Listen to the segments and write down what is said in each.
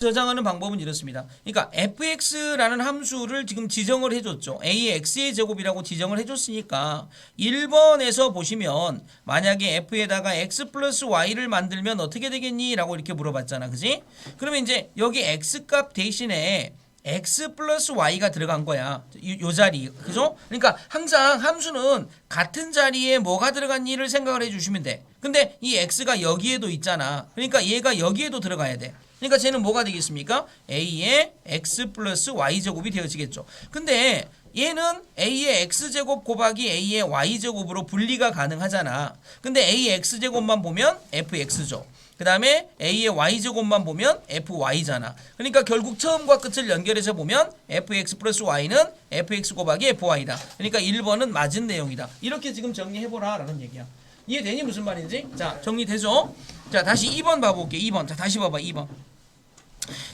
저장하는 방법은 이렇습니다. 그러니까 fx라는 함수를 지금 지정을 해줬죠. a의 x의 제곱이라고 지정을 해줬으니까 1번에서 보시면 만약에 f에다가 x 플러스 y를 만들면 어떻게 되겠니? 라고 이렇게 물어봤잖아. 그지? 그러면 이제 여기 x값 대신에 x 플러스 y가 들어간 거야. 요 자리. 그죠? 그러니까 항상 함수는 같은 자리에 뭐가 들어갔니를 생각을 해주시면 돼. 근데 이 x가 여기에도 있잖아. 그러니까 얘가 여기에도 들어가야 돼. 그러니까 쟤는 뭐가 되겠습니까? a의 x 플러스 y제곱이 되어지겠죠. 근데 얘는 a의 x제곱 곱하기 a의 y제곱으로 분리가 가능하잖아. 근데 a의 x제곱만 보면 fx죠. 그 다음에 a의 y제곱만 보면 fy잖아. 그러니까 결국 처음과 끝을 연결해서 보면 fx 플러스 y는 fx 곱하기 fy다. 그러니까 1번은 맞은 내용이다. 이렇게 지금 정리해보라 라는 얘기야. 이해되니 무슨 말인지? 자, 정리되죠? 자, 다시 2번 봐볼게. 2번. 자, 다시 봐봐. 2번.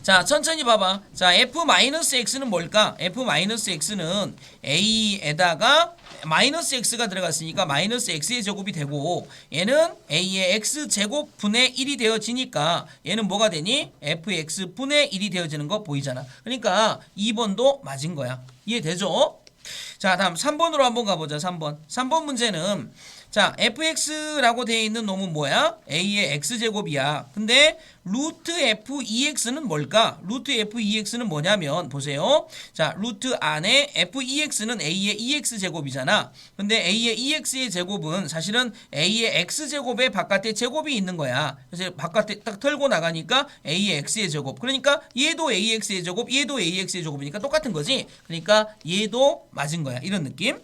자, 천천히 봐봐. 자, f-x는 뭘까? f-x는 a에다가 마이너스 x가 들어갔으니까 마이너스 x의 제곱이 되고, 얘는 a의 x제곱 분의 1이 되어지니까 얘는 뭐가 되니? fx 분의 1이 되어지는 거 보이잖아. 그러니까 2번도 맞은 거야. 이해되죠? 자, 다음 3번으로 한번 가보자. 3번 문제는 자, fx라고 되어 있는 놈은 뭐야? a의 x제곱이야. 근데 루트 f2x는 뭘까? 루트 f2x는 뭐냐면 보세요. 자, 루트 안에 f2x는 a의 2x제곱이잖아. 근데 a의 2x의 제곱은 사실은 a의 x제곱의 바깥에 제곱이 있는 거야. 그래서 바깥에 딱 털고 나가니까 a의 x의 제곱. 그러니까 얘도 ax의 제곱, 얘도 ax의 제곱이니까 똑같은 거지. 그러니까 얘도 맞은 거야. 이런 느낌.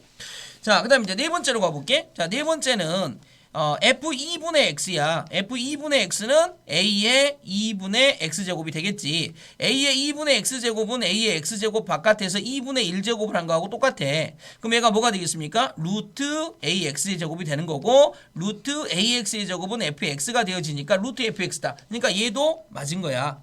자, 그 다음에 이제 네 번째로 가볼게. 자, 네 번째는 f2분의 x야. f2분의 x는 a의 2분의 x제곱이 되겠지. a의 2분의 x제곱은 a의 x제곱 바깥에서 2분의 1제곱을 한 거하고 똑같아. 그럼 얘가 뭐가 되겠습니까? 루트 ax의 제곱이 되는 거고, 루트 ax의 제곱은 fx가 되어지니까 루트 fx다. 그러니까 얘도 맞은 거야.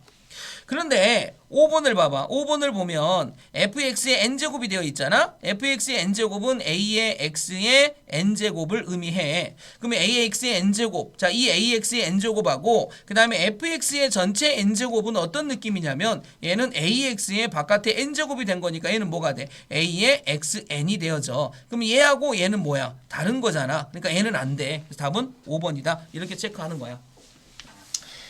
그런데 5번을 봐봐. 5번을 보면 fx의 n제곱이 되어 있잖아. fx의 n제곱은 a의 x의 n제곱을 의미해. 그러면 a의 x의 n제곱. 자, 이 ax의 n제곱하고 그 다음에 fx의 전체 n제곱은 어떤 느낌이냐면 얘는 ax의 바깥에 n제곱이 된 거니까 얘는 뭐가 돼? a의 xn이 되어져. 그럼 얘하고 얘는 뭐야? 다른 거잖아. 그러니까 얘는 안 돼. 그래서 답은 5번이다. 이렇게 체크하는 거야.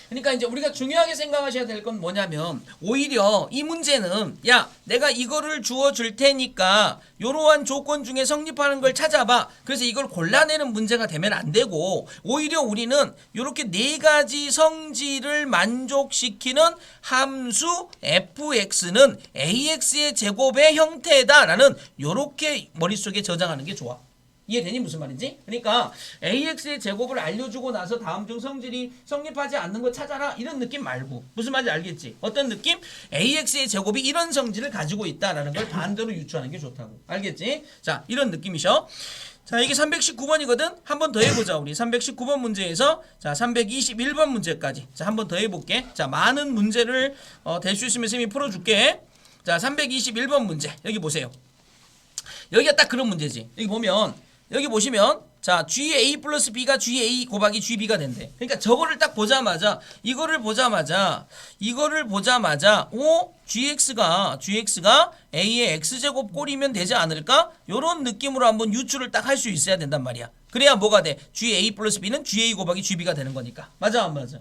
그러니까 이제 우리가 중요하게 생각하셔야 될 건 뭐냐면 오히려 이 문제는 야, 내가 이거를 주어 줄 테니까 이러한 조건 중에 성립하는 걸 찾아봐. 그래서 이걸 골라내는 문제가 되면 안 되고, 오히려 우리는 이렇게 네 가지 성질을 만족시키는 함수 fx는 ax의 제곱의 형태다라는 이렇게 머릿속에 저장하는 게 좋아. 이해되니 무슨 말인지? 그러니까 ax의 제곱을 알려주고 나서 다음 중 성질이 성립하지 않는 거 찾아라 이런 느낌 말고, 무슨 말인지 알겠지? 어떤 느낌? ax의 제곱이 이런 성질을 가지고 있다라는 걸 반대로 유추하는 게 좋다고. 알겠지? 자, 이런 느낌이셔. 자, 이게 319번이거든? 한 번 더 해보자. 우리 319번 문제에서 자 321번 문제까지 자 한 번 더 해볼게. 자, 많은 문제를 될 수 있으면 쌤이 풀어줄게. 자, 321번 문제 여기 보세요. 여기가 딱 그런 문제지. 여기 보면, 여기 보시면 자, GA 플러스 B가 GA 곱하기 GB가 된대. 그러니까 저거를 딱 보자마자 이거를 보자마자 GX가 A의 X제곱 꼴이면 되지 않을까? 요런 느낌으로 한번 유추를 딱 할 수 있어야 된단 말이야. 그래야 뭐가 돼? GA 플러스 B는 GA 곱하기 GB가 되는 거니까. 맞아 안 맞아?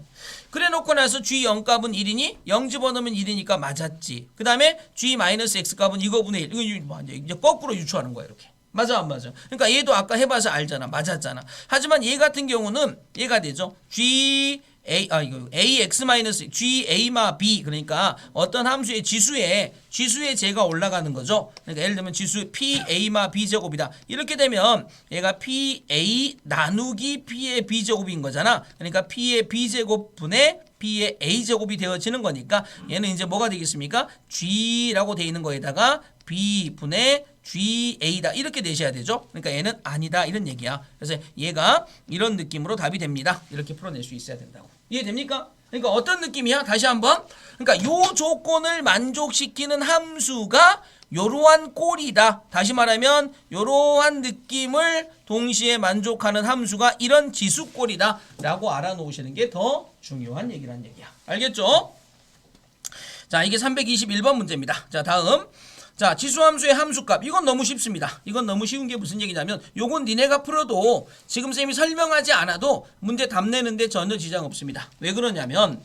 그래 놓고 나서 G 0값은 1이니 0 집어넣으면 1이니까 맞았지. 그 다음에 G 마이너스 X 값은 이거분의 1. 이거 이제 거꾸로 유추하는 거야 이렇게. 맞아 안 맞아? 그러니까 얘도 아까 해봐서 알잖아. 맞았잖아. 하지만 얘 같은 경우는 얘가 되죠. ax 마이너스 GA마 B, 그러니까 어떤 함수의 지수에 제가 올라가는 거죠. 그러니까 예를 들면 지수 PA마 B제곱이다. 이렇게 되면 얘가 PA 나누기 P의 B제곱인 거잖아. 그러니까 P의 B제곱 분의 P의 A제곱이 되어지는 거니까 얘는 이제 뭐가 되겠습니까? G라고 되어 있는 거에다가 B 분의 GA다 이렇게 내셔야 되죠. 그러니까 얘는 아니다 이런 얘기야. 그래서 얘가 이런 느낌으로 답이 됩니다. 이렇게 풀어낼 수 있어야 된다고. 이해됩니까? 그러니까 어떤 느낌이야? 다시 한번. 그러니까 요 조건을 만족시키는 함수가 요러한 꼴이다. 다시 말하면 요러한 느낌을 동시에 만족하는 함수가 이런 지수꼴이다 라고 알아놓으시는 게 더 중요한 얘기란 얘기야. 알겠죠? 자, 이게 321번 문제입니다. 자, 다음. 자, 지수함수의 함수값. 이건 너무 쉽습니다. 이건 너무 쉬운 게 무슨 얘기냐면 요건 니네가 풀어도 지금 쌤이 설명하지 않아도 문제 답 내는데 전혀 지장 없습니다. 왜 그러냐면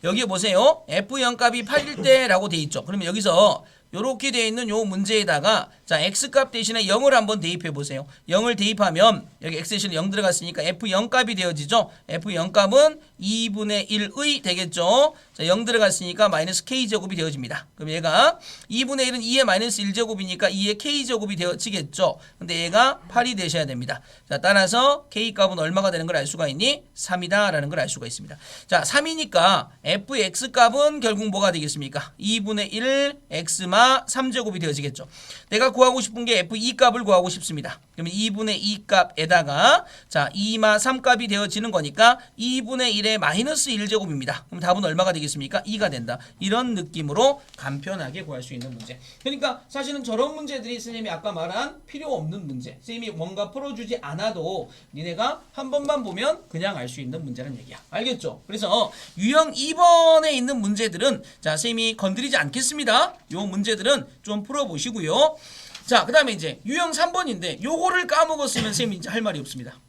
여기 보세요. F0 값이 8일 때라고 돼 있죠. 그러면 여기서 요렇게 되어 있는 요 문제에다가 자 x값 대신에 0을 한번 대입해 보세요. 0을 대입하면 여기 x 대신에 0 들어갔으니까 f0 값이 되어지죠. f0 값은 2분의 1의 되겠죠. 자, 0 들어갔으니까 마이너스 k제곱이 되어집니다. 그럼 얘가 2분의 1은 2의 마이너스 1제곱이니까 2의 k제곱이 되어지겠죠. 근데 얘가 8이 되셔야 됩니다. 자, 따라서 k값은 얼마가 되는 걸 알 수가 있니? 3이다 라는 걸 알 수가 있습니다. 자, 3이니까 fx 값은 결국 뭐가 되겠습니까? 2분의 1 x마 3제곱이 되어지겠죠. 내가 구하고 싶은 게 f2 값을 구하고 싶습니다. 그러면 2분의 2 값에다가 자 2마 3 값이 되어지는 거니까 2분의 1의 마이너스 1제곱입니다. 그럼 답은 얼마가 되겠습니까? 2가 된다. 이런 느낌으로 간편하게 구할 수 있는 문제. 그러니까 사실은 저런 문제들이 선생님이 아까 말한 필요 없는 문제. 선생님이 뭔가 풀어주지 않아도 니네가 한 번만 보면 그냥 알 수 있는 문제라는 얘기야. 알겠죠? 그래서 유형 2번에 있는 문제들은 자 선생님이 건드리지 않겠습니다. 요 문제들은 좀 풀어보시고요. 자, 그 다음에 이제 유형 3번인데 요거를 까먹었으면 선생님이 이제 할 말이 없습니다.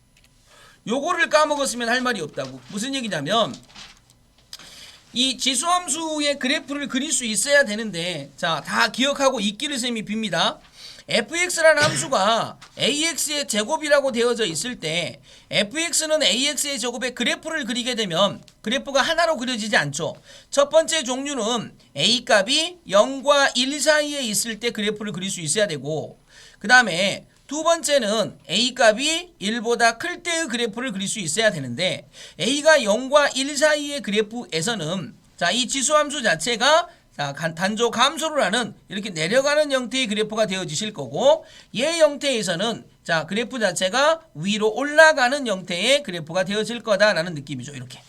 요거를 까먹었으면 할 말이 없다고. 무슨 얘기냐면 이 지수함수의 그래프를 그릴 수 있어야 되는데 자, 다 기억하고 있기를 선생님이 빕니다. fx라는 함수가 ax의 제곱이라고 되어져 있을 때 fx는 ax의 제곱의 그래프를 그리게 되면 그래프가 하나로 그려지지 않죠. 첫 번째 종류는 a값이 0과 1 사이에 있을 때 그래프를 그릴 수 있어야 되고 그 다음에 두 번째는 a값이 1보다 클 때의 그래프를 그릴 수 있어야 되는데 a가 0과 1 사이의 그래프에서는 자, 이 지수함수 자체가 자, 단조 감소를 하는 이렇게 내려가는 형태의 그래프가 되어지실 거고 얘 형태에서는 자 그래프 자체가 위로 올라가는 형태의 그래프가 되어질 거다라는 느낌이죠. 이렇게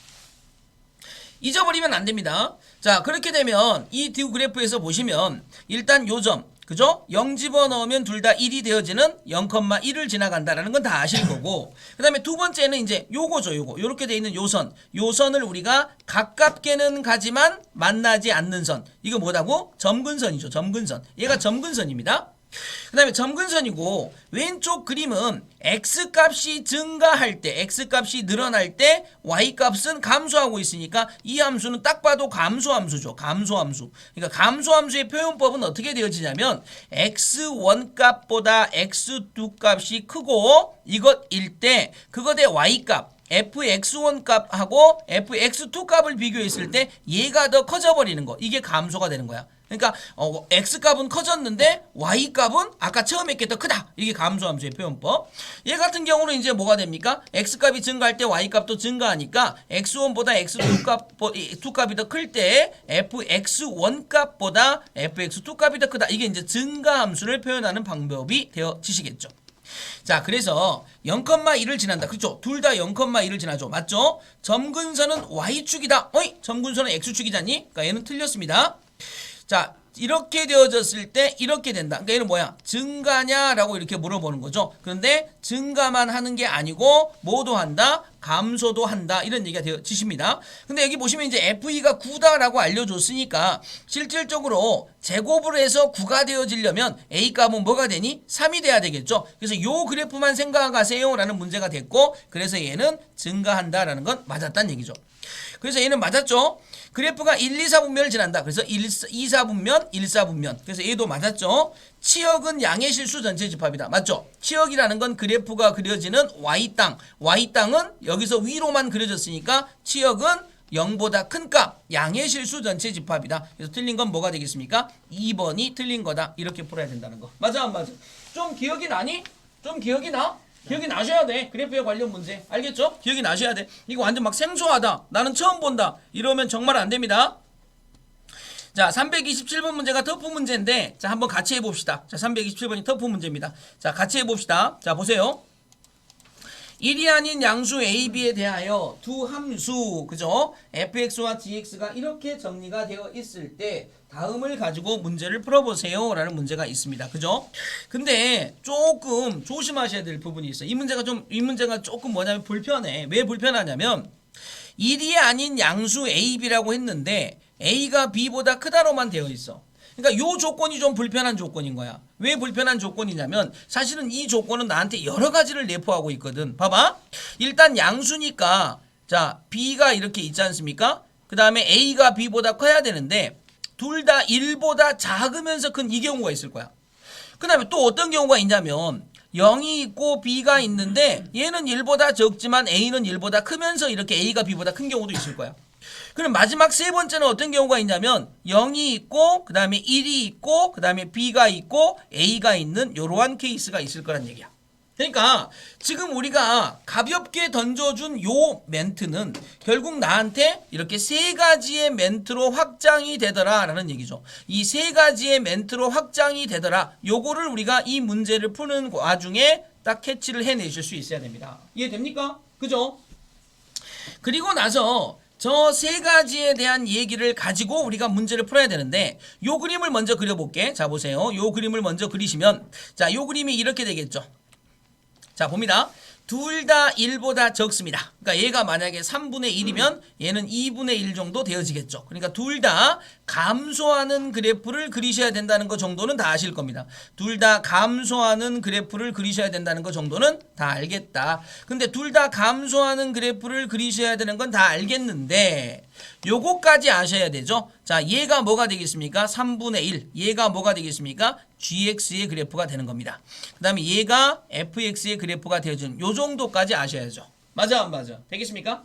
잊어버리면 안 됩니다. 자, 그렇게 되면 이 두 그래프에서 보시면 일단 요점 그죠? 0 집어넣으면 둘 다 1이 되어지는 0,1을 지나간다라는 건 다 아실 거고 그 다음에 두 번째는 이제 요거죠. 요렇게 돼 있는 요선을 우리가 가깝게는 가지만 만나지 않는 선 이거 뭐라고? 점근선이죠. 점근선 얘가 점근선입니다. 그 다음에 점근선이고 왼쪽 그림은 x값이 증가할 때 x값이 늘어날 때 y값은 감소하고 있으니까 이 함수는 딱 봐도 감소함수죠. 감소함수. 그러니까 감소함수의 표현법은 어떻게 되어지냐면 x1 값보다 x2 값이 크고 이것일 때 그것의 y값 fx1 값하고 fx2 값을 비교했을 때 얘가 더 커져버리는 거 이게 감소가 되는 거야. 그러니까 x값은 커졌는데 y값은 아까 처음에 했게 더 크다. 이게 감소함수의 표현법. 얘 같은 경우는 이제 뭐가 됩니까? x값이 증가할 때 y값도 증가하니까 x1보다 x2 값이 더 클 때 fx1 값보다 fx2 값이 더 크다. 이게 이제 증가함수를 표현하는 방법이 되어지시겠죠. 자, 그래서 0,1을 지난다. 그렇죠? 둘 다 0,1을 지나죠. 맞죠? 점근선은 y축이다. 어이? 점근선은 x축이잖니? 그러니까 얘는 틀렸습니다. 자, 이렇게 되어졌을 때 이렇게 된다. 그러니까 얘는 뭐야? 증가냐라고 이렇게 물어보는 거죠. 그런데 증가만 하는 게 아니고 뭐도 한다? 감소도 한다. 이런 얘기가 되어지십니다. 근데 여기 보시면 이제 FE가 9다라고 알려줬으니까 실질적으로 제곱을 해서 9가 되어지려면 A값은 뭐가 되니? 3이 돼야 되겠죠. 그래서 요 그래프만 생각하세요 라는 문제가 됐고 그래서 얘는 증가한다라는 건 맞았다는 얘기죠. 그래서 얘는 맞았죠. 그래프가 1, 2, 4분면을 지난다. 그래서 2, 4분면, 1, 4분면. 그래서 얘도 맞았죠. 치역은 양의 실수 전체 집합이다. 맞죠? 치역이라는 건 그래프가 그려지는 Y땅. Y땅은 여기서 위로만 그려졌으니까 치역은 0보다 큰 값, 양의 실수 전체 집합이다. 그래서 틀린 건 뭐가 되겠습니까? 2번이 틀린 거다. 이렇게 풀어야 된다는 거. 맞아 안 맞아? 좀 기억이 나니? 좀 기억이 나? 기억이 나셔야 돼. 그래프에 관련 문제. 알겠죠? 기억이 나셔야 돼. 이거 완전 막 생소하다. 나는 처음 본다. 이러면 정말 안 됩니다. 자, 327번 문제가 터프 문제인데 자, 한번 같이 해봅시다. 자, 327번이 터프 문제입니다. 자, 같이 해봅시다. 자, 보세요. 1이 아닌 양수 a, b에 대하여 두 함수, 그죠? fx와 gx가 이렇게 정리가 되어 있을 때 다음을 가지고 문제를 풀어보세요 라는 문제가 있습니다. 그죠? 근데 조금 조심하셔야 될 부분이 있어요. 이 문제가 조금 뭐냐면 불편해. 왜 불편하냐면 1이 아닌 양수 a, b라고 했는데 A가 B보다 크다로만 되어 있어. 그러니까 요 조건이 좀 불편한 조건인 거야. 왜 불편한 조건이냐면 사실은 이 조건은 나한테 여러 가지를 내포하고 있거든. 봐봐. 일단 양수니까 자 B가 이렇게 있지 않습니까? 그 다음에 A가 B보다 커야 되는데 둘 다 1보다 작으면서 큰 이 경우가 있을 거야. 그 다음에 또 어떤 경우가 있냐면 0이 있고 B가 있는데 얘는 1보다 적지만 A는 1보다 크면서 이렇게 A가 B보다 큰 경우도 있을 거야. 그럼 마지막 세 번째는 어떤 경우가 있냐면 0이 있고 그 다음에 1이 있고 그 다음에 B가 있고 A가 있는 이러한 케이스가 있을 거란 얘기야. 그러니까 지금 우리가 가볍게 던져준 요 멘트는 결국 나한테 이렇게 세 가지의 멘트로 확장이 되더라 라는 얘기죠. 이 세 가지의 멘트로 확장이 되더라, 요거를 우리가 이 문제를 푸는 와중에 딱 캐치를 해내실 수 있어야 됩니다. 이해됩니까? 그죠? 그리고 나서 저 세 가지에 대한 얘기를 가지고 우리가 문제를 풀어야 되는데 요 그림을 먼저 그려볼게. 자 보세요. 요 그림을 먼저 그리시면 자 요 그림이 이렇게 되겠죠. 자 봅니다. 둘 다 1보다 적습니다. 그러니까 얘가 만약에 3분의 1이면 얘는 2분의 1 정도 되어지겠죠. 그러니까 둘 다 감소하는 그래프를 그리셔야 된다는 거 정도는 다 아실 겁니다. 둘 다 감소하는 그래프를 그리셔야 된다는 거 정도는 다 알겠다. 근데 둘 다 감소하는 그래프를 그리셔야 되는 건 다 알겠는데 요거까지 아셔야 되죠. 자, 얘가 뭐가 되겠습니까? 3분의 1. 얘가 뭐가 되겠습니까? gx의 그래프가 되는 겁니다. 그 다음에 얘가 fx의 그래프가 되어지는 요 정도까지 아셔야죠. 맞아 안 맞아? 되겠습니까?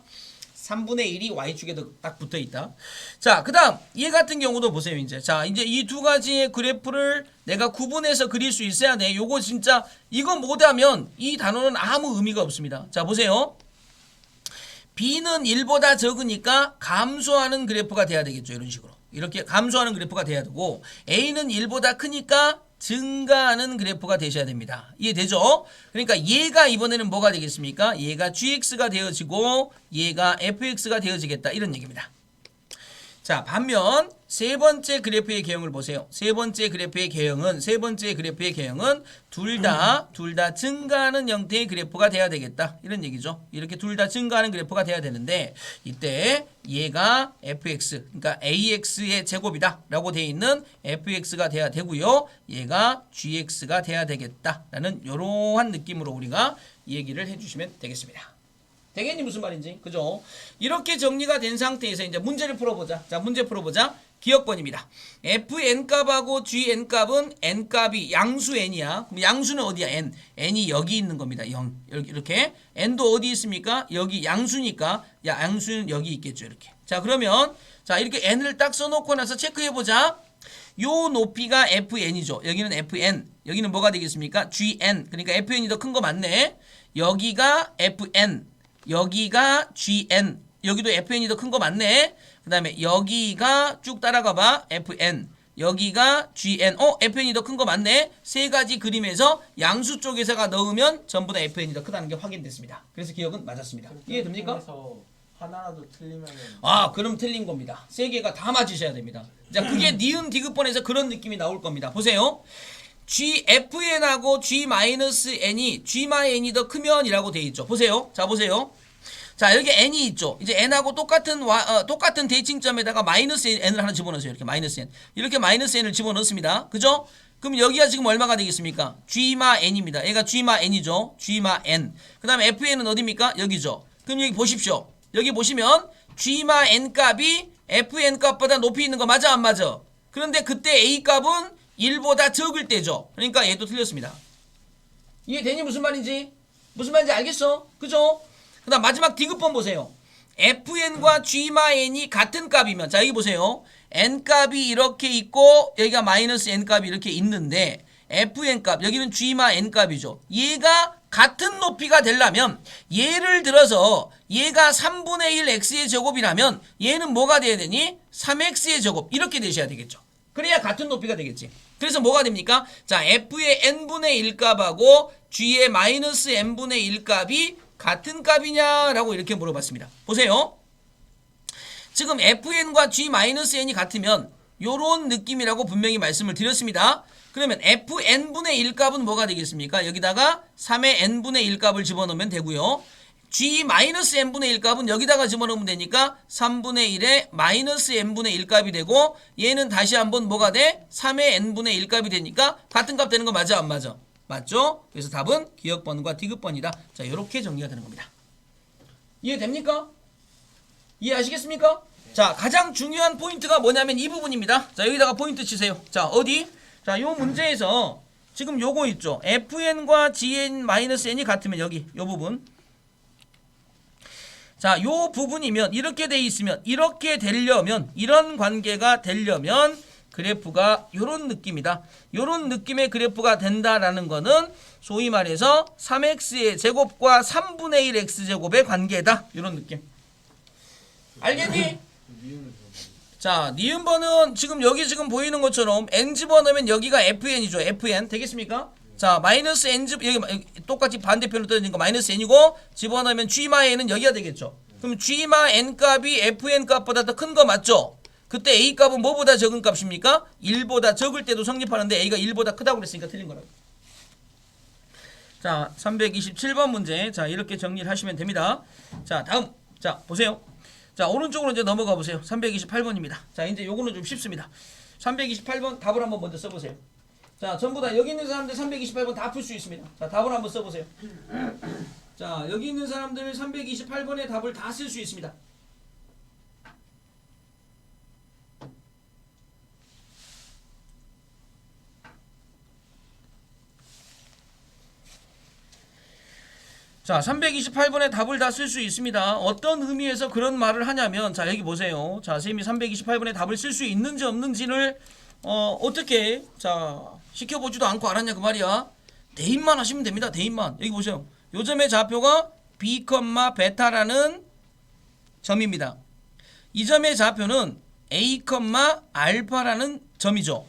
3분의 1이 y축에 딱 붙어 있다. 자, 그 다음 얘 같은 경우도 보세요. 이제 자, 이제 이 두 가지의 그래프를 내가 구분해서 그릴 수 있어야 돼. 요거 진짜 이거 못하면 이 단어는 아무 의미가 없습니다. 자, 보세요. B는 1보다 적으니까 감소하는 그래프가 돼야 되겠죠. 이런 식으로. 이렇게 감소하는 그래프가 돼야 되고 A는 1보다 크니까 증가하는 그래프가 되셔야 됩니다. 이해되죠? 그러니까 얘가 이번에는 뭐가 되겠습니까? 얘가 gx가 되어지고 얘가 fx가 되어지겠다. 이런 얘기입니다. 자, 반면 세 번째 그래프의 개형을 보세요. 세 번째 그래프의 개형은 둘 다 증가하는 형태의 그래프가 돼야 되겠다. 이런 얘기죠. 이렇게 둘 다 증가하는 그래프가 돼야 되는데 이때 얘가 fx, 그러니까 ax의 제곱이다 라고 되어 있는 fx가 돼야 되고요. 얘가 gx가 돼야 되겠다라는 이러한 느낌으로 우리가 얘기를 해주시면 되겠습니다. 되겠니? 무슨 말인지? 그죠? 이렇게 정리가 된 상태에서 이제 문제를 풀어보자. 자, 문제 풀어보자. 기억번입니다. fn값하고 gn값은 n값이 양수 n이야. 그럼 양수는 어디야? n이 여기 있는 겁니다. 0. 이렇게. n도 어디 있습니까? 여기 양수니까 양수는 여기 있겠죠. 이렇게. 자, 그러면 자, 이렇게 n을 딱 써놓고 나서 체크해보자. 요 높이가 fn이죠. 여기는 fn. 여기는 뭐가 되겠습니까? gn. 그러니까 fn이 더 큰 거 맞네. 여기가 fn. 여기가 gn, 여기도 fn이 더 큰 거 맞네. 그 다음에 여기가 쭉 따라가봐. fn, 여기가 gn, fn이 더 큰 거 맞네. 세 가지 그림에서 양수 쪽에서가 넣으면 전부 다 fn이 더 크다는 게 확인됐습니다. 그래서 기억은 맞았습니다. 이해됩니까? 하나라도 틀리면 그럼 틀린 겁니다. 세 개가 다 맞으셔야 됩니다. 자, 그게 니은 디귿번에서 그런 느낌이 나올 겁니다. 보세요. gfn하고 g-n이 g-n이 더 크면이라고 되어 있죠. 보세요. 자, 보세요. 자, 여기 n이 있죠. 이제 n하고 똑같은 대칭점에다가 마이너스 n을 하나 집어넣으세요. 이렇게 마이너스 n. 이렇게 마이너스 n을 집어넣습니다. 그죠? 그럼 여기가 지금 얼마가 되겠습니까? g-n입니다. 얘가 g-n이죠. g-n. 그 다음에 fn은 어디입니까? 여기죠. 그럼 여기 보십시오. 여기 보시면 g-n 값이 fn 값보다 높이 있는 거 맞아 안 맞아? 그런데 그때 a 값은 1보다 적을 때죠. 그러니까 얘도 틀렸습니다. 이해되니? 무슨 말인지? 무슨 말인지 알겠어? 그죠? 그 다음 마지막 디귿번 보세요. fn과 gn이 같은 값이면, 자, 여기 보세요. n값이 이렇게 있고 여기가 마이너스 n값이 이렇게 있는데 fn값, 여기는 gn값이죠. 얘가 같은 높이가 되려면 예를 들어서 얘가 3분의 1 x의 제곱이라면 얘는 뭐가 돼야 되니? 3x의 제곱. 이렇게 되셔야 되겠죠. 그래야 같은 높이가 되겠지. 그래서 뭐가 됩니까? 자, f의 n분의 1 값하고 g의 마이너스 n분의 1 값이 같은 값이냐라고 이렇게 물어봤습니다. 보세요. 지금 fn과 g-n이 같으면 요런 느낌이라고 분명히 말씀을 드렸습니다. 그러면 fn분의 1 값은 뭐가 되겠습니까? 여기다가 3의 n분의 1 값을 집어넣으면 되고요. G-n분의 1 값은 여기다가 집어넣으면 되니까 3분의 1에 마이너스 n분의 1 값이 되고 얘는 다시 한번 뭐가 돼? 3의 n분의 1 값이 되니까 같은 값 되는 거 맞아 안 맞아? 맞죠? 그래서 답은 기억번과 디귿번이다. 자, 이렇게 정리가 되는 겁니다. 이해됩니까? 이해하시겠습니까? 자, 가장 중요한 포인트가 뭐냐면 이 부분입니다. 자, 여기다가 포인트 치세요. 자, 어디? 자, 요 문제에서 지금 요거 있죠. fn과 gn-n이 같으면 여기 요 부분. 자, 요 부분이면 이렇게 돼 있으면 이렇게 되려면 이런 관계가 되려면 그래프가 요런 느낌이다. 요런 느낌의 그래프가 된다라는 거는 소위 말해서 3x의 제곱과 3분의 1 x제곱의 관계다. 요런 느낌. 알겠니? 자, 니은번은 지금 여기 지금 보이는 것처럼 n 집어넣으면 여기가 fn이죠. fn 되겠습니까? 자, 마이너스 n 여기 똑같이 반대편으로 떨어지는 거 마이너스 n이고 집어넣으면 g마에는 여기가 되겠죠. 그럼 g마 n 값이 fn 값보다 더 큰 거 맞죠? 그때 a 값은 뭐보다 적은 값입니까? 1보다 적을 때도 성립하는데 a가 1보다 크다고 그랬으니까 틀린 거라고. 자, 327번 문제. 자, 이렇게 정리를 하시면 됩니다. 자, 다음. 자, 보세요. 자, 오른쪽으로 이제 넘어가 보세요. 328번입니다. 자, 이제 요거는 좀 쉽습니다. 328번 답을 한번 먼저 써보세요. 자, 전부 다 여기 있는 사람들 328번 다 풀 수 있습니다. 자, 답을 한번 써보세요. 자, 여기 있는 사람들 328번의 답을 다 쓸 수 있습니다. 자, 328번의 답을 다 쓸 수 있습니다. 어떤 의미에서 그런 말을 하냐면, 자, 여기 보세요. 자, 쌤이 328번의 답을 쓸 수 있는지 없는지를 어떻게 시켜보지도 않고 알았냐 그 말이야. 대입만 하시면 됩니다. 대입만. 여기 보세요. 요점의 좌표가 b, 베타라는 점입니다. 이 점의 좌표는 a, 알파라는 점이죠.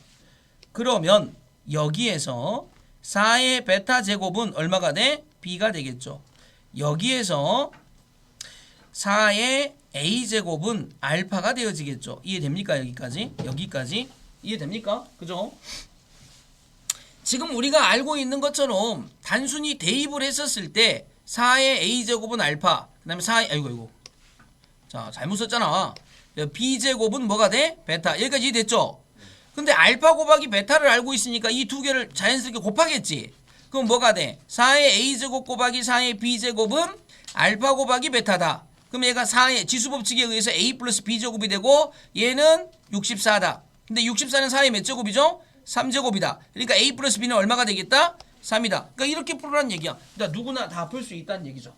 그러면 여기에서 4의 베타 제곱은 얼마가 돼? b가 되겠죠. 여기에서 4의 a제곱은 알파가 되어지겠죠. 이해됩니까? 여기까지 이해됩니까? 그죠? 지금 우리가 알고 있는 것처럼 단순히 대입을 했었을 때 4의 a제곱은 알파, 그 다음에 4의 아이고 자, 잘못 썼잖아. b제곱은 뭐가 돼? 베타. 여기까지 이해됐죠? 근데 알파 곱하기 베타를 알고 있으니까 이 두 개를 자연스럽게 곱하겠지. 그럼 뭐가 돼? 4의 a제곱 곱하기 4의 b제곱은 알파 곱하기 베타다. 그럼 얘가 4의 지수법칙에 의해서 a 플러스 b제곱이 되고 얘는 64다. 근데 64는 4의 몇 제곱이죠? 3제곱이다. 그러니까 a 플러스 b는 얼마가 되겠다? 3이다. 그러니까 이렇게 풀으라는 얘기야. 그러니까 누구나 다 풀 수 있다는 얘기죠.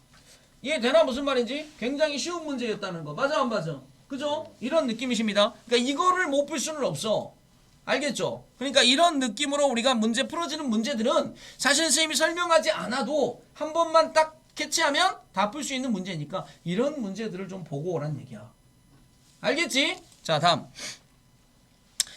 이해되나 무슨 말인지? 굉장히 쉬운 문제였다는 거. 맞아 안 맞아? 그죠? 이런 느낌이십니다. 그러니까 이거를 못 풀 수는 없어. 알겠죠? 그러니까 이런 느낌으로 우리가 문제 풀어지는 문제들은 사실 선생님이 설명하지 않아도 한 번만 딱 캐치하면 다 풀 수 있는 문제니까 이런 문제들을 좀 보고 오란 얘기야. 알겠지? 자, 다음.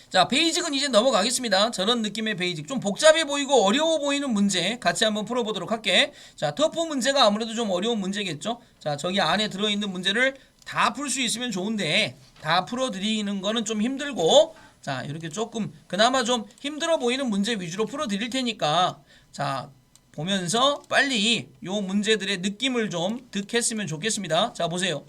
자, 베이직은 이제 넘어가겠습니다. 저런 느낌의 베이직. 좀 복잡해 보이고 어려워 보이는 문제 같이 한번 풀어보도록 할게. 자, 터프 문제가 아무래도 좀 어려운 문제겠죠? 자, 저기 안에 들어있는 문제를 다 풀 수 있으면 좋은데 다 풀어드리는 거는 좀 힘들고 자, 이렇게 조금 그나마 좀 힘들어 보이는 문제 위주로 풀어드릴 테니까 자, 보면서 빨리 요 문제들의 느낌을 좀 득했으면 좋겠습니다. 자, 보세요.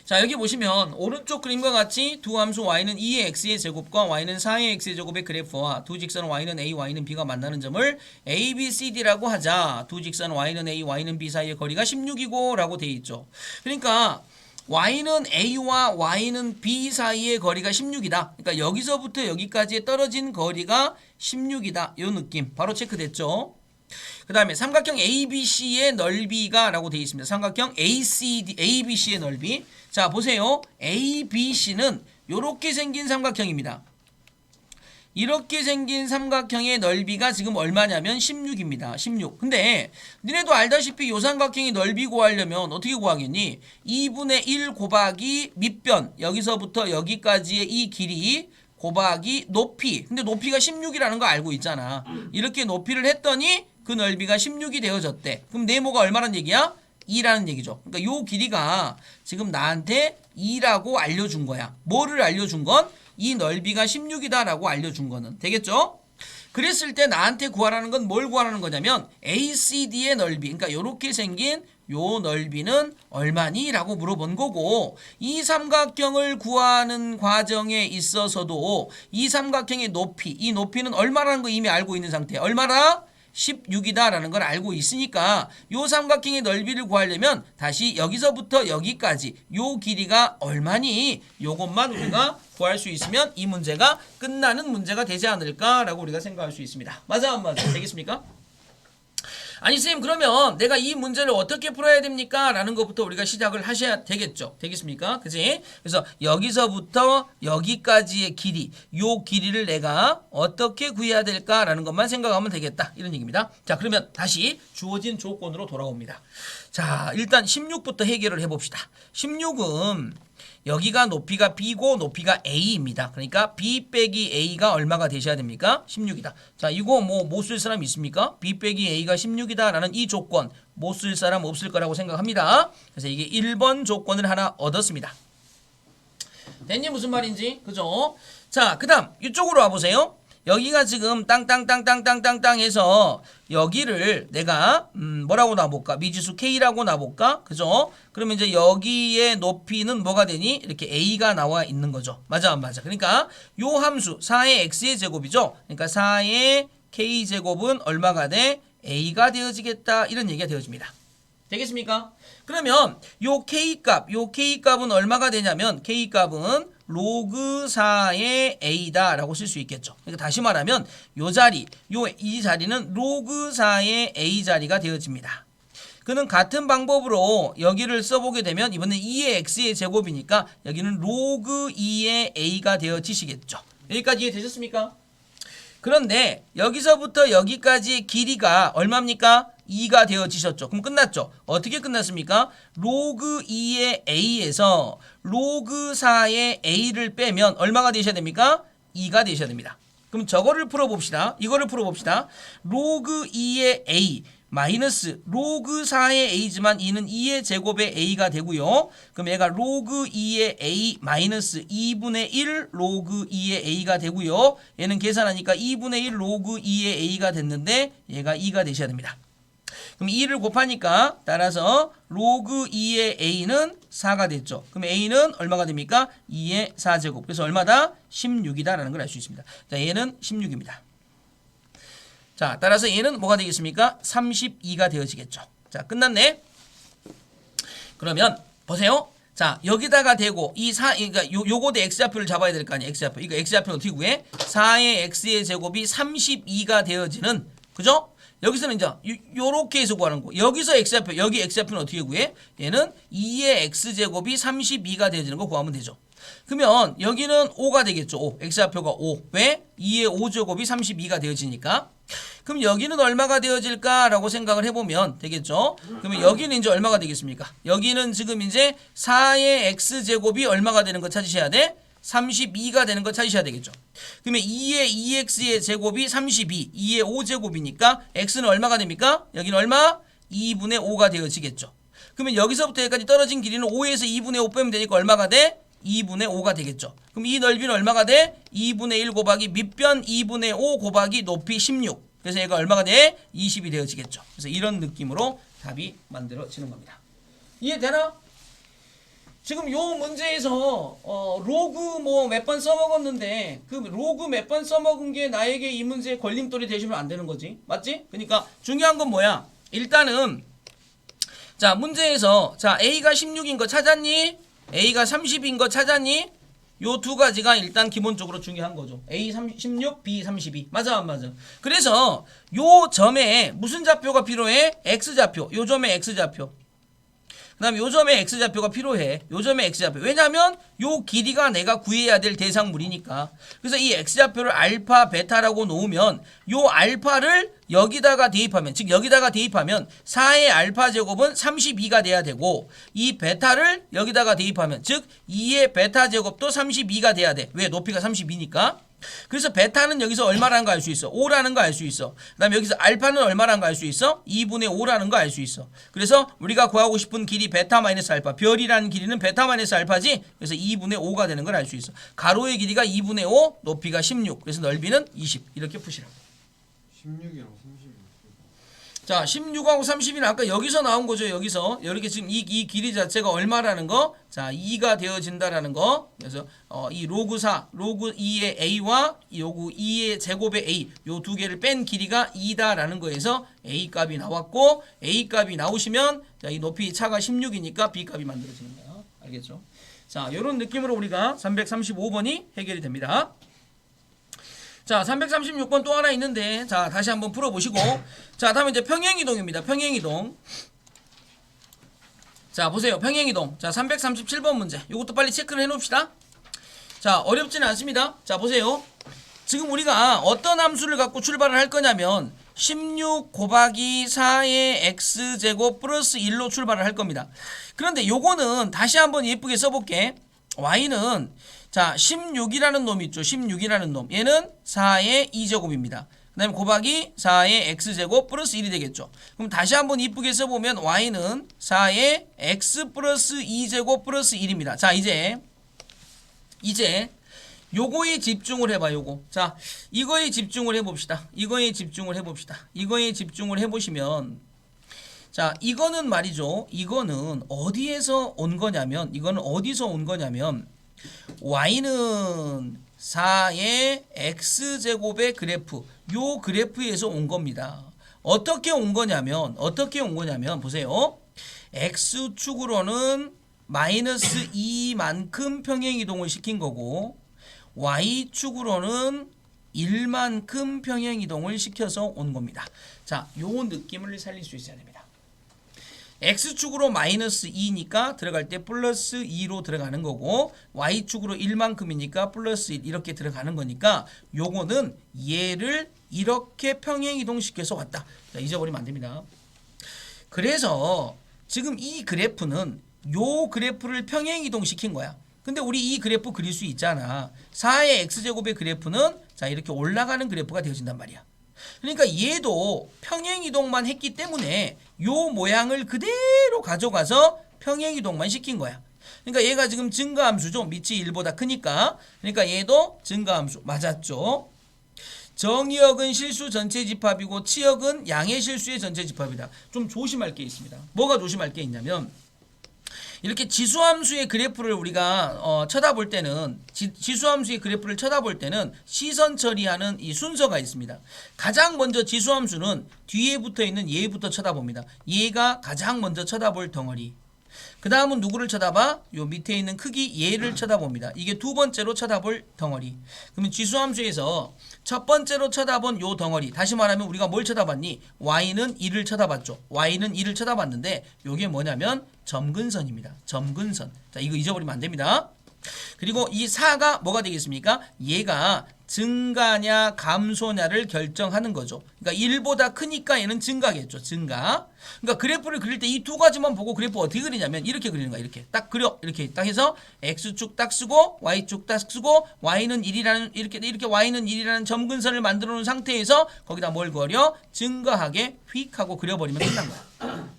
자, 여기 보시면 오른쪽 그림과 같이 두 함수 y는 2의 x의 제곱과 y는 4의 x의 제곱의 그래프와 두 직선 y는 a, y는 b가 만나는 점을 a, b, c, d라고 하자. 두 직선 y는 a, y는 b 사이의 거리가 16이고 라고 돼 있죠. 그러니까 y는 a와 y는 b 사이의 거리가 16이다. 그러니까 여기서부터 여기까지의 떨어진 거리가 16이다. 요 느낌 바로 체크됐죠. 그 다음에 삼각형 ABC의 넓이가 라고 되어 있습니다. 삼각형 ABC의 넓이. 자, 보세요. ABC는 이렇게 생긴 삼각형입니다. 이렇게 생긴 삼각형의 넓이가 지금 얼마냐면 16입니다. 16. 근데 니네도 알다시피 이 삼각형의 넓이 구하려면 어떻게 구하겠니? 2분의 1 곱하기 밑변. 여기서부터 여기까지의 이 길이 곱하기 높이. 근데 높이가 16이라는 거 알고 있잖아. 이렇게 높이를 했더니 그 넓이가 16이 되어졌대. 그럼 네모가 얼마란 얘기야? 2라는 얘기죠. 그러니까 요 길이가 지금 나한테 2라고 알려준 거야. 뭐를 알려준 건? 이 넓이가 16이다 라고 알려준 거는. 되겠죠? 그랬을 때 나한테 구하라는 건 뭘 구하라는 거냐면 ACD의 넓이. 그러니까 요렇게 생긴 요 넓이는 얼마니? 라고 물어본 거고 이 삼각형을 구하는 과정에 있어서도 이 삼각형의 높이, 이 높이는 얼마라는 거 이미 알고 있는 상태. 얼마나? 16이다 라는 걸 알고 있으니까 요 삼각형의 넓이를 구하려면 다시 여기서부터 여기까지 요 길이가 얼마니? 요것만 우리가 구할 수 있으면 이 문제가 끝나는 문제가 되지 않을까라고 우리가 생각할 수 있습니다. 맞아 안 맞아? 되겠습니까? 아니 쌤 그러면 내가 이 문제를 어떻게 풀어야 됩니까? 라는 것부터 우리가 시작을 하셔야 되겠죠. 되겠습니까? 그치? 그래서 여기서부터 여기까지의 길이 요 길이를 내가 어떻게 구해야 될까라는 것만 생각하면 되겠다. 이런 얘기입니다. 자 그러면 다시 주어진 조건으로 돌아옵니다. 자 일단 16부터 해결을 해봅시다. 16은 여기가 높이가 B고 높이가 A입니다. 그러니까 B 빼기 A가 얼마가 되셔야 됩니까? 16이다. 자, 이거 뭐 못 쓸 사람 있습니까? B 빼기 A가 16이다 라는 이 조건 못 쓸 사람 없을 거라고 생각합니다. 그래서 이게 1번 조건을 하나 얻었습니다. 됐니? 무슨 말인지? 그죠? 자, 그 다음 이쪽으로 와보세요. 여기가 지금 땅땅땅땅땅땅땅 해서 여기를 내가 뭐라고 놔볼까? 미지수 K라고 놔볼까? 그죠? 그러면 이제 여기의 높이는 뭐가 되니? 이렇게 A가 나와 있는 거죠. 맞아 안 맞아? 그러니까 요 함수 4의 X의 제곱이죠. 그러니까 4의 K제곱은 얼마가 돼? A가 되어지겠다. 이런 얘기가 되어집니다. 되겠습니까? 그러면 요 K값은 얼마가 되냐면 K값은 로그 4의 A다 라고 쓸 수 있겠죠. 그러니까 다시 말하면 이 자리는 로그 4의 A 자리가 되어집니다. 그는 같은 방법으로 여기를 써보게 되면 이번엔 2의 X의 제곱이니까 여기는 로그 2의 A가 되어지시겠죠. 여기까지 이해되셨습니까? 그런데 여기서부터 여기까지의 길이가 얼마입니까? 2가 되어지셨죠. 그럼 끝났죠. 어떻게 끝났습니까? 로그 2의 A에서 로그 4의 A를 빼면 얼마가 되셔야 됩니까? 2가 되셔야 됩니다. 그럼 저거를 풀어봅시다. 이거를 풀어봅시다. 로그 2의 A 마이너스 로그 4의 A지만 2는 2의 제곱의 A가 되고요. 그럼 얘가 로그 2의 A 마이너스 2분의 1 로그 2의 A가 되고요. 얘는 계산하니까 2분의 1 로그 2의 A가 됐는데 얘가 2가 되셔야 됩니다. 그럼 2를 곱하니까 따라서 로그 2의 A는 4가 됐죠. 그럼 A는 얼마가 됩니까? 2의 4제곱. 그래서 얼마다? 16이다라는 걸 알 수 있습니다. 자, 얘는 16입니다. 자, 따라서 얘는 뭐가 되겠습니까? 32가 되어지겠죠. 자, 끝났네. 그러면 보세요. 자, 여기다가 대고 그러니까 요거대 x좌표를 잡아야 될 거 아니에요. x좌표. 이거 x좌표는 어떻게 구해? 4의 x의 제곱이 32가 되어지는 그죠? 여기서는 이제 요렇게 해서 구하는 거. 여기서 x좌표, 여기 x좌표는 어떻게 구해? 얘는 2의 x제곱이 32가 되어지는 거 구하면 되죠. 그러면 여기는 5가 되겠죠. 5. x좌표가 5. 왜? 2의 5제곱이 32가 되어지니까. 그럼 여기는 얼마가 되어질까라고 생각을 해보면 되겠죠. 그러면 여기는 이제 얼마가 되겠습니까? 여기는 지금 이제 4의 x제곱이 얼마가 되는 거 찾으셔야 돼? 32가 되는 거 찾으셔야 되겠죠. 그러면 2의 2x의 제곱이 32, 2의 5제곱이니까 x는 얼마가 됩니까? 여기는 얼마? 2분의 5가 되어지겠죠. 그러면 여기서부터 여기까지 떨어진 길이는 5에서 2분의 5 빼면 되니까 얼마가 돼? 2분의 5가 되겠죠. 그럼 이 넓이는 얼마가 돼? 2분의 1 곱하기 밑변 2분의 5 곱하기 높이 16. 그래서 얘가 얼마가 돼? 20이 되어지겠죠. 그래서 이런 느낌으로 답이 만들어지는 겁니다. 이해되나? 지금 요 문제에서 로그 뭐 몇 번 써먹었는데 그 로그 몇 번 써먹은 게 나에게 이 문제에 걸림돌이 되시면 안 되는 거지. 맞지? 그러니까 중요한 건 뭐야? 일단은 자 문제에서 자 A가 16인 거 찾았니? A가 30인 거 찾았니? 요 두 가지가 일단 기본적으로 중요한 거죠. A 16, B 32. 맞아 안 맞아? 그래서 요 점에 무슨 좌표가 필요해? X좌표. 요 점에 X좌표. 그 다음에 요 점에 X좌표가 필요해. 요 점에 X좌표. 왜냐면 요 길이가 내가 구해야 될 대상물이니까. 그래서 이 X좌표를 알파, 베타라고 놓으면 요 알파를 여기다가 대입하면 즉 여기다가 대입하면 4의 알파 제곱은 32가 돼야 되고 이 베타를 여기다가 대입하면 즉 2의 베타 제곱도 32가 돼야 돼. 왜? 높이가 32니까. 그래서 베타는 여기서 얼마라는 거 알 수 있어. 5라는 거 알 수 있어. 그 다음에 여기서 알파는 얼마라는 거 알 수 있어. 2분의 5라는 거 알 수 있어. 그래서 우리가 구하고 싶은 길이 베타 마이너스 알파. 별이라는 길이는 베타 마이너스 알파지. 그래서 2분의 5가 되는 걸 알 수 있어. 가로의 길이가 2분의 5, 높이가 16. 그래서 넓이는 20. 이렇게 푸시라고. 16이랑 30이 자, 16하고 30은 아까 여기서 나온 거죠. 여기서 이렇게 지금 이 길이 자체가 얼마라는 거? 자, 2가 되어진다라는 거. 그래서 이 로그 4, 로그 2의 a와 요구 2의 제곱의 a 요 두 개를 뺀 길이가 2다라는 거에서 a 값이 나왔고 a 값이 나오시면 자, 이 높이 차가 16이니까 b 값이 만들어지는 거야. 알겠죠? 자, 요런 느낌으로 우리가 335번이 해결이 됩니다. 자, 336번 또 하나 있는데, 자, 다시 한번 풀어보시고, 자, 다음에 이제 평행이동입니다. 평행이동. 자, 보세요. 평행이동. 자, 337번 문제. 이것도 빨리 체크를 해놓읍시다. 자, 어렵지는 않습니다. 자, 보세요. 지금 우리가 어떤 함수를 갖고 출발을 할 거냐면, 16 곱하기 4의 x제곱 플러스 1로 출발을 할 겁니다. 그런데 요거는 다시 한번 예쁘게 써볼게. y는 자 16이라는 놈이 있죠. 16이라는 놈. 얘는 4의 2제곱입니다. 그 다음에 곱하기 4의 x제곱 플러스 1이 되겠죠. 그럼 다시 한번 이쁘게 써보면 y는 4의 x 플러스 2제곱 플러스 1입니다. 자 이제 요거에 집중을 해봐. 요거. 자 이거에 집중을 해봅시다. 이거에 집중을 해보시면 자 이거는 말이죠. 이거는 어디에서 온 거냐면 y는 4의 x제곱의 그래프 요 그래프에서 온 겁니다. 어떻게 온 거냐면 보세요. x축으로는 마이너스 2만큼 평행이동을 시킨 거고 y축으로는 1만큼 평행이동을 시켜서 온 겁니다. 자, 요 느낌을 살릴 수 있어야 됩니다. x축으로 마이너스 2니까 들어갈 때 플러스 2로 들어가는 거고 y축으로 1만큼이니까 플러스 1 이렇게 들어가는 거니까 요거는 얘를 이렇게 평행이동시켜서 왔다. 자, 잊어버리면 안 됩니다. 그래서 지금 이 그래프는 요 그래프를 평행이동시킨 거야. 근데 우리 이 그래프 그릴 수 있잖아. 4의 x제곱의 그래프는 자 이렇게 올라가는 그래프가 되어진단 말이야. 그러니까 얘도 평행이동만 했기 때문에 요 모양을 그대로 가져가서 평행이동만 시킨 거야. 그러니까 얘가 지금 증가함수죠. 밑이 1보다 크니까. 그러니까 얘도 증가함수. 맞았죠. 정의역은 실수 전체 집합이고 치역은 양의 실수의 전체 집합이다. 좀 조심할 게 있습니다. 뭐가 조심할 게 있냐면 이렇게 지수함수의 그래프를 우리가 쳐다볼 때는 지수함수의 그래프를 쳐다볼 때는 시선 처리하는 이 순서가 있습니다. 가장 먼저 지수함수는 뒤에 붙어 있는 얘부터 쳐다봅니다. 얘가 가장 먼저 쳐다볼 덩어리. 그 다음은 누구를 쳐다봐? 요 밑에 있는 크기 얘를 쳐다봅니다. 이게 두 번째로 쳐다볼 덩어리. 그러면 지수함수에서 첫 번째로 쳐다본 요 덩어리. 다시 말하면 우리가 뭘 쳐다봤니? y는 1을 쳐다봤죠. y는 1을 쳐다봤는데 요게 뭐냐면 점근선입니다. 점근선. 자, 이거 잊어버리면 안 됩니다. 그리고 이 4가 뭐가 되겠습니까? 얘가 증가냐 감소냐를 결정하는 거죠. 그러니까 1보다 크니까 얘는 증가겠죠. 증가. 그러니까 그래프를 그릴 때 이 두 가지만 보고 그래프 어떻게 그리냐면 이렇게 그리는 거야. 이렇게 딱 그려. 이렇게 딱 해서 x축 딱 쓰고 y축 딱 쓰고 y는 1이라는 이렇게 y는 1이라는 점근선을 만들어 놓은 상태에서 거기다 뭘 그려? 증가하게 휙 하고 그려버리면 끝난 거야.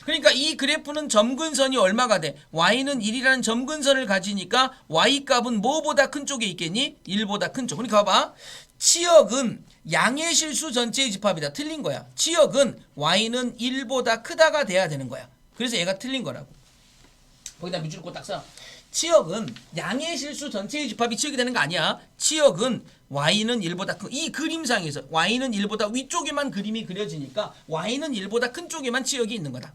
그러니까 이 그래프는 점근선이 얼마가 돼? y는 1이라는 점근선을 가지니까 y값은 뭐보다 큰 쪽에 있겠니? 1보다 큰 쪽. 그러니까 봐봐. 치역은 양의 실수 전체의 집합이다. 틀린 거야. 치역은 y는 1보다 크다가 돼야 되는 거야. 그래서 얘가 틀린 거라고. 거기다 밑줄 꼭 딱 써. 치역은 양의 실수 전체의 집합이 치역이 되는 거 아니야. 치역은 y는 1보다 큰, 이 그림상에서 y는 1보다 위쪽에만 그림이 그려지니까 y는 1보다 큰 쪽에만 치역이 있는 거다.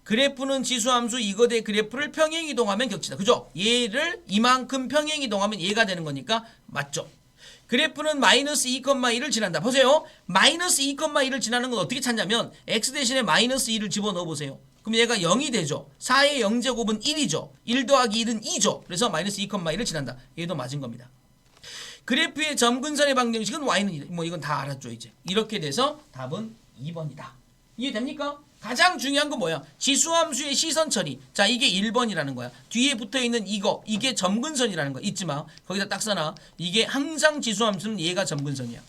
그래프는 지수함수 이거대 그래프를 평행이동하면 격치다. 그죠? 얘를 이만큼 평행이동하면 얘가 되는 거니까 맞죠? 그래프는 마이너스 2,1을 지난다. 보세요. 마이너스 2,1을 지나는 건 어떻게 찾냐면 x 대신에 마이너스 2를 집어넣어 보세요. 그럼 얘가 0이 되죠. 4의 0제곱은 1이죠. 1 더하기 1은 2죠. 그래서 마이너스 2,1을 지난다. 얘도 맞은 겁니다. 그래프의 점근선의 방정식은 y는 1. 뭐 이건 다 알았죠 이제. 이렇게 돼서 답은 2번이다. 이해됩니까? 가장 중요한 건 뭐야? 지수함수의 시선 처리. 자, 이게 1번이라는 거야. 뒤에 붙어있는 이게 점근선이라는 거 잊지 마. 거기다 딱 써놔. 이게 항상 지수함수는 얘가 점근선이야.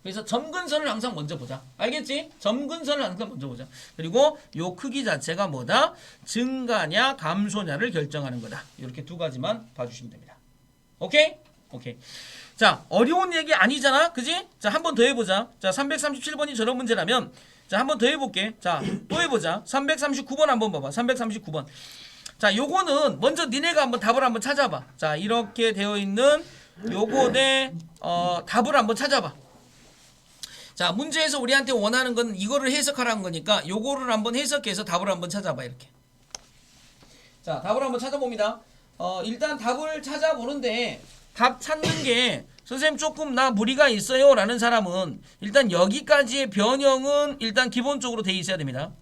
그래서 점근선을 항상 먼저 보자. 알겠지? 점근선을 항상 먼저 보자. 그리고 요 크기 자체가 뭐다? 증가냐 감소냐를 결정하는 거다. 이렇게 두 가지만 봐주시면 됩니다. 오케이? 오케이. 자, 어려운 얘기 아니잖아. 그지? 자, 한 번 더 해보자. 자, 337번이 저런 문제라면, 자, 한 번 더 해볼게. 자, 또 해보자. 339번 한번 봐봐. 339번. 자, 요거는 먼저 니네가 한번 답을 한번 찾아봐. 자, 이렇게 되어 있는 요거의 답을 한번 찾아봐. 자, 문제에서 우리한테 원하는 건 이거를 해석하라는 거니까 요거를 한번 해석해서 답을 한번 찾아봐. 이렇게. 자, 답을 한번 찾아봅니다. 일단 답을 찾아보는데 답 찾는 게 선생님 조금 나 무리가 있어요 라는 사람은 일단 여기까지의 변형은 일단 기본적으로 돼 있어야 됩니다.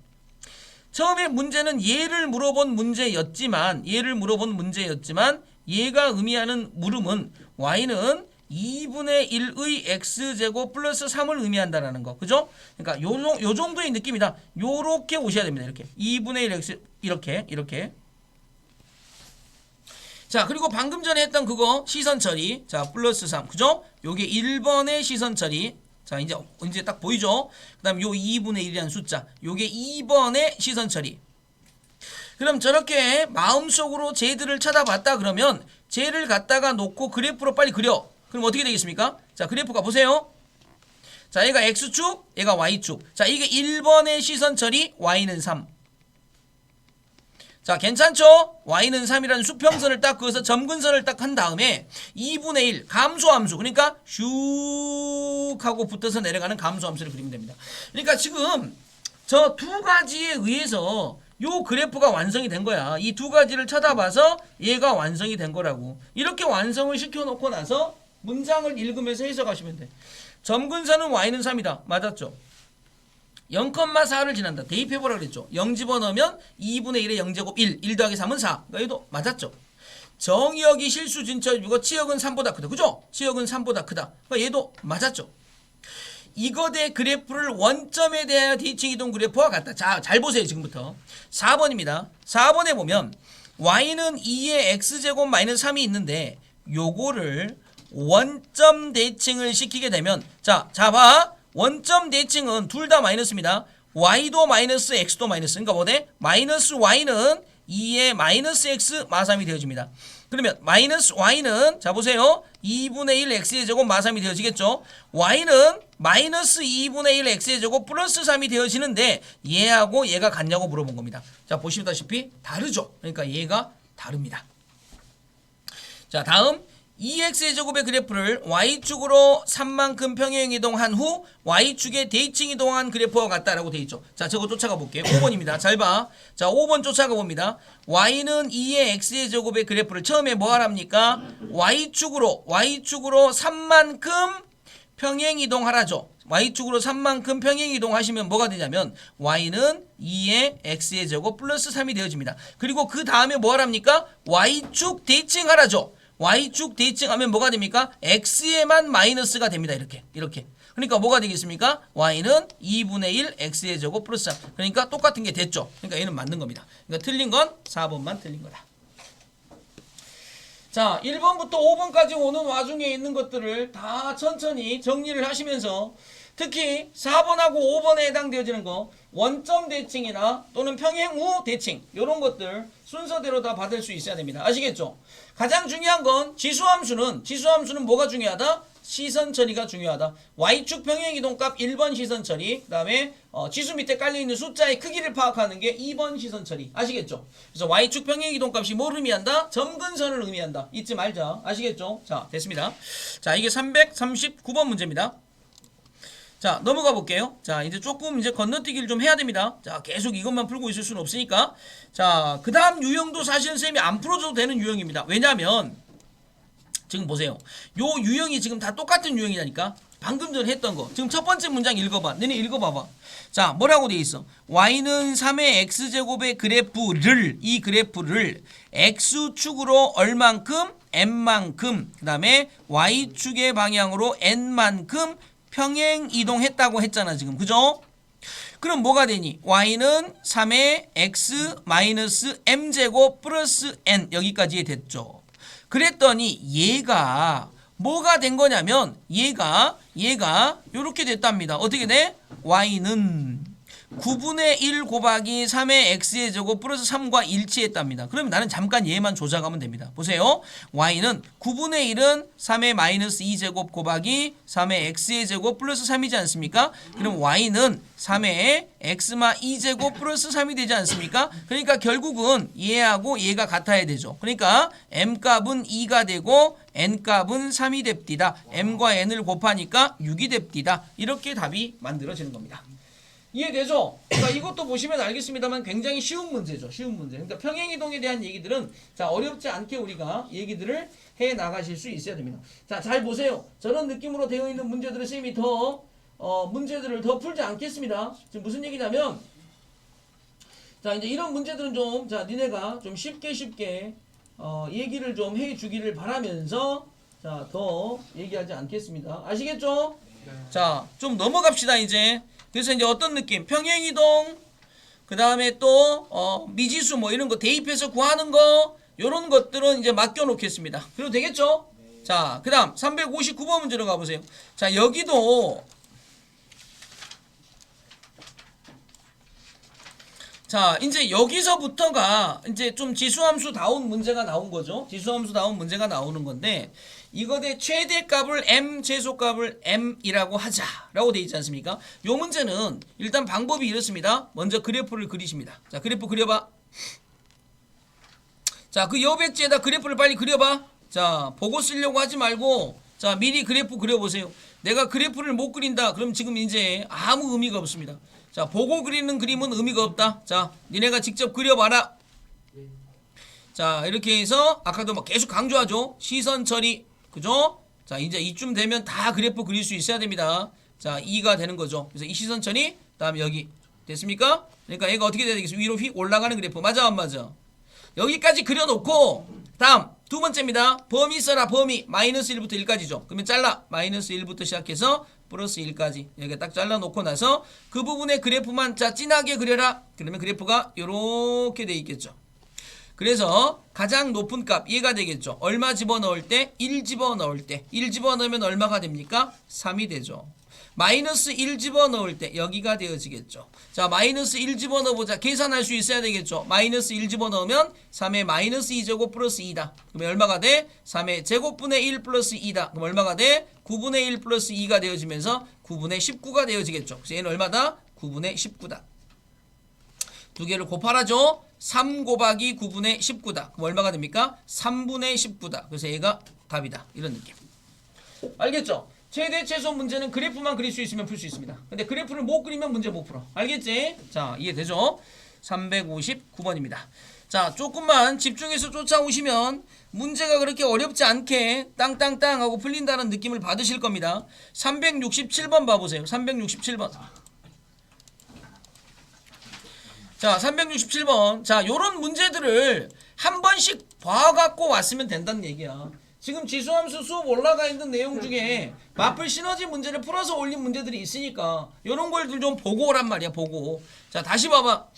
처음에 문제는 얘를 물어본 문제였지만 얘가 의미하는 물음은 y는 2분의 1의 x제곱 플러스 3을 의미한다라는 거. 그죠? 그러니까 요 정도의 느낌이다. 요렇게 오셔야 됩니다. 이렇게. 2분의 1 x 이렇게. 자, 그리고 방금 전에 했던 그거 시선 처리. 자, 플러스 3. 그죠? 요게 1번의 시선 처리. 자, 이제 딱 보이죠? 그다음 요 2분의 1이라는 숫자. 요게 2번의 시선 처리. 그럼 저렇게 마음속으로 쟤들을 찾아봤다 그러면 쟤를 갖다가 놓고 그래프로 빨리 그려. 그럼 어떻게 되겠습니까? 자, 그래프가 보세요. 자, 얘가 x축, 얘가 y축. 자, 이게 1번의 시선 처리, y는 3. 자, 괜찮죠? y는 3이라는 수평선을 딱 그어서 점근선을 딱 한 다음에 2분의 1 감소함수. 그러니까 슉 하고 붙어서 내려가는 감소함수를 그리면 됩니다. 그러니까 지금 저 두 가지에 의해서 요 그래프가 완성이 된 거야. 이 두 가지를 쳐다봐서 얘가 완성이 된 거라고. 이렇게 완성을 시켜놓고 나서 문장을 읽으면서 해석하시면 돼. 점근선은 y는 3이다. 맞았죠? 0,4를 지난다. 대입해보라 그랬죠. 0 집어넣으면 2분의 1의 0제곱 1 더하기 3은 4. 그러니까 얘도 맞았죠. 정의역이 실수 진처이고 치역은 3보다 크다. 그죠? 치역은 3보다 크다. 그러니까 얘도 맞았죠. 이거 대 그래프를 원점에 대하여 대칭 이동 그래프와 같다. 자, 잘 보세요. 지금부터 4번입니다. 4번에 보면 y는 2의 x제곱 마이너스 3이 있는데 요거를 원점 대칭을 시키게 되면 자 봐. 원점 대칭은 둘 다 마이너스입니다. y도 마이너스 x도 마이너스. 그러니까 뭐네? 마이너스 y는 2의 마이너스 x 마3이 되어집니다. 그러면 마이너스 y는 자 보세요. 2분의 1 x의 제곱 마3이 되어지겠죠. y는 마이너스 2분의 1 x의 제곱 플러스 3이 되어지는데 얘하고 얘가 같냐고 물어본 겁니다. 자 보시다시피 다르죠. 그러니까 얘가 다릅니다. 자 다음 2x의 제곱의 그래프를 y축으로 3만큼 평행 이동한 후 y축에 대칭 이동한 그래프와 같다라고 되어 있죠. 자, 저거 쫓아가 볼게요. 5번입니다. 잘 봐. 자, 5번 쫓아가 봅니다. y는 2의 x의 제곱의 그래프를 처음에 뭐 하랍니까? y축으로 3만큼 평행 이동하라죠. y축으로 3만큼 평행 이동하시면 뭐가 되냐면 y는 2의 x의 제곱 플러스 3이 되어집니다. 그리고 그 다음에 뭐 하랍니까? y축 대칭하라죠. y축 대칭하면 뭐가 됩니까? x에만 마이너스가 됩니다. 이렇게. 그러니까 뭐가 되겠습니까? y는 2분의 1 x의 제곱 플러스 3. 그러니까 똑같은 게 됐죠. 그러니까 얘는 맞는 겁니다. 그러니까 틀린 건 4번만 틀린 거다. 자, 1번부터 5번까지 오는 와중에 있는 것들을 다 천천히 정리를 하시면서 특히 4번하고 5번에 해당되어지는 거 원점 대칭이나 또는 평행 후 대칭 이런 것들 순서대로 다 받을 수 있어야 됩니다. 아시겠죠? 가장 중요한 건 지수함수는 뭐가 중요하다? 시선 처리가 중요하다. y축 평행 이동값 1번 시선 처리, 그다음에 지수 밑에 깔려 있는 숫자의 크기를 파악하는 게 2번 시선 처리. 아시겠죠? 그래서 y축 평행 이동값이 뭘 의미한다? 점근선을 의미한다. 잊지 말자. 아시겠죠? 자, 됐습니다. 자, 이게 339번 문제입니다. 자, 넘어가 볼게요. 자, 이제 조금 건너뛰기를 좀 해야 됩니다. 자, 계속 이것만 풀고 있을 수는 없으니까. 자, 그 다음 유형도 사실은 쌤이 안 풀어줘도 되는 유형입니다. 왜냐면, 지금 보세요. 요 유형이 지금 다 똑같은 유형이라니까. 방금 전에 했던 거. 지금 첫 번째 문장 읽어봐. 너네 읽어봐봐. 자, 뭐라고 돼 있어? y는 3의 x제곱의 이 그래프를 x축으로 얼만큼? n만큼. 그 다음에 y축의 방향으로 n만큼 평행 이동했다고 했잖아 지금. 그죠? 그럼 뭐가 되니? y는 3의 x 마이너스 m제곱 플러스 n 여기까지 됐죠. 그랬더니 얘가 뭐가 된 거냐면 얘가 요렇게 됐답니다. 어떻게 돼? y는 9분의 1 곱하기 3의 x의 제곱 플러스 3과 일치했답니다. 그러면 나는 잠깐 얘만 조작하면 됩니다. 보세요. y는 9분의 1은 3의 마이너스 2제곱 곱하기 3의 x의 제곱 플러스 3이지 않습니까? 그럼 y는 3의 x마 2제곱 플러스 3이 되지 않습니까? 그러니까 결국은 얘하고 얘가 같아야 되죠. 그러니까 m값은 2가 되고 n값은 3이 됩디다. m과 n을 곱하니까 6이 됩디다. 이렇게 답이 만들어지는 겁니다. 이해되죠? 그러니까 이것도 보시면 알겠습니다만 굉장히 쉬운 문제죠. 쉬운 문제. 그러니까 평행이동에 대한 얘기들은 자 어렵지 않게 우리가 얘기들을 해 나가실 수 있어야 됩니다. 자, 잘 보세요. 저런 느낌으로 되어 있는 문제들을 쌤이 더 문제들을 더 풀지 않겠습니다. 지금 무슨 얘기냐면 자 이제 이런 문제들은 좀 자 니네가 좀 쉽게 얘기를 좀 해주기를 바라면서 자 더 얘기하지 않겠습니다. 아시겠죠? 자 좀 넘어갑시다 이제. 그래서 이제 어떤 느낌? 평행이동, 그 다음에 또 미지수 뭐 이런 거 대입해서 구하는 거 요런 것들은 이제 맡겨놓겠습니다. 그래도 되겠죠? 자, 그 다음 359번 문제로 가보세요. 자, 여기도 자, 이제 여기서부터가 이제 좀 지수함수다운 문제가 나온 거죠. 지수함수다운 문제가 나오는 건데 이거의 최대값을 m 최소값을 m이라고 하자라고 되어 있지 않습니까? 요 문제는 일단 방법이 이렇습니다. 먼저 그래프를 그리십니다. 자, 그래프 그려봐. 자, 그 여백지에다 그래프를 빨리 그려봐. 자, 보고 쓰려고 하지 말고 자, 미리 그래프 그려보세요. 내가 그래프를 못 그린다. 그럼 지금 이제 아무 의미가 없습니다. 자, 보고 그리는 그림은 의미가 없다. 자, 니네가 직접 그려봐라. 자, 이렇게 해서 아까도 막 계속 강조하죠. 시선 처리. 그죠? 자, 이제 이쯤 되면 다 그래프 그릴 수 있어야 됩니다. 자, 2가 되는 거죠. 그래서 이 시선 처리, 다음에 여기. 됐습니까? 그러니까 얘가 어떻게 돼야 되겠어? 위로 휙 올라가는 그래프. 맞아, 안 맞아? 여기까지 그려놓고, 다음, 두 번째입니다. 범위 써라, 범위. 마이너스 1부터 1까지죠. 그러면 잘라. 마이너스 1부터 시작해서 플러스 1까지. 여기 딱 잘라놓고 나서 그 부분의 그래프만 자, 진하게 그려라. 그러면 그래프가 요렇게 돼 있겠죠. 그래서 가장 높은 값 얘가 되겠죠. 얼마 집어넣을 때? 1 집어넣을 때. 1 집어넣으면 얼마가 됩니까? 3이 되죠. 마이너스 1 집어넣을 때 여기가 되어지겠죠. 자, 마이너스 1 집어넣어보자. 계산할 수 있어야 되겠죠. 마이너스 1 집어넣으면 3의 마이너스 2제곱 플러스 2다. 그러면 얼마가 돼? 3의 제곱분의 1 플러스 2다. 그럼 얼마가 돼? 9분의 1 플러스 2가 되어지면서 9분의 19가 되어지겠죠. 그래서 얘는 얼마다? 9분의 19다. 두 개를 곱하라죠. 3 곱하기 9분의 19다. 그럼 얼마가 됩니까? 3분의 19다. 그래서 얘가 답이다. 이런 느낌. 알겠죠? 최대 최소 문제는 그래프만 그릴 수 있으면 풀 수 있습니다. 근데 그래프를 못 그리면 문제 못 풀어. 알겠지? 자, 이해되죠? 359번입니다. 자, 조금만 집중해서 쫓아오시면 문제가 그렇게 어렵지 않게 땅땅땅 하고 풀린다는 느낌을 받으실 겁니다. 367번 봐보세요. 367번. 자, 367번. 자, 요런 문제들을 한 번씩 봐갖고 왔으면 된다는 얘기야. 지금 지수함수 수업 올라가 있는 내용 중에 마플 시너지 문제를 풀어서 올린 문제들이 있으니까 요런 걸들 좀 보고 오란 말이야, 보고. 자, 다시 봐봐.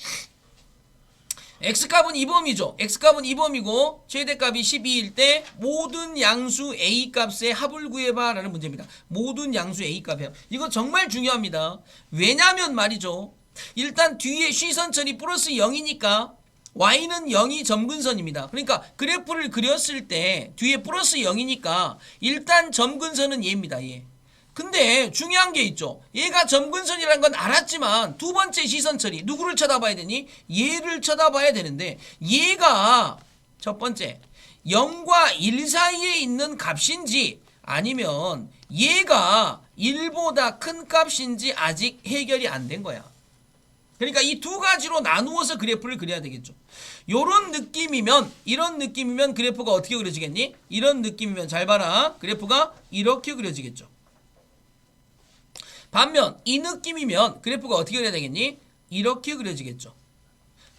x값은 2범이죠. x값은 2범이고 최대값이 12일 때 모든 양수 a값의 합을 구해봐 라는 문제입니다. 모든 양수 a값이에요. 이거 정말 중요합니다. 왜냐면 말이죠. 일단 뒤에 시선처리 플러스 0이니까 y는 0이 점근선입니다. 그러니까 그래프를 그렸을 때 뒤에 플러스 0이니까 일단 점근선은 얘입니다. 얘. 근데 중요한 게 있죠. 얘가 점근선이라는 건 알았지만 두 번째 시선처리 누구를 쳐다봐야 되니? 얘를 쳐다봐야 되는데 얘가 첫 번째 0과 1 사이에 있는 값인지 아니면 얘가 1보다 큰 값인지 아직 해결이 안 된 거야. 그러니까 이 두 가지로 나누어서 그래프를 그려야 되겠죠. 요런 느낌이면 이런 느낌이면 그래프가 어떻게 그려지겠니? 이런 느낌이면 잘 봐라. 그래프가 이렇게 그려지겠죠. 반면 이 느낌이면 그래프가 어떻게 그려야 되겠니? 이렇게 그려지겠죠.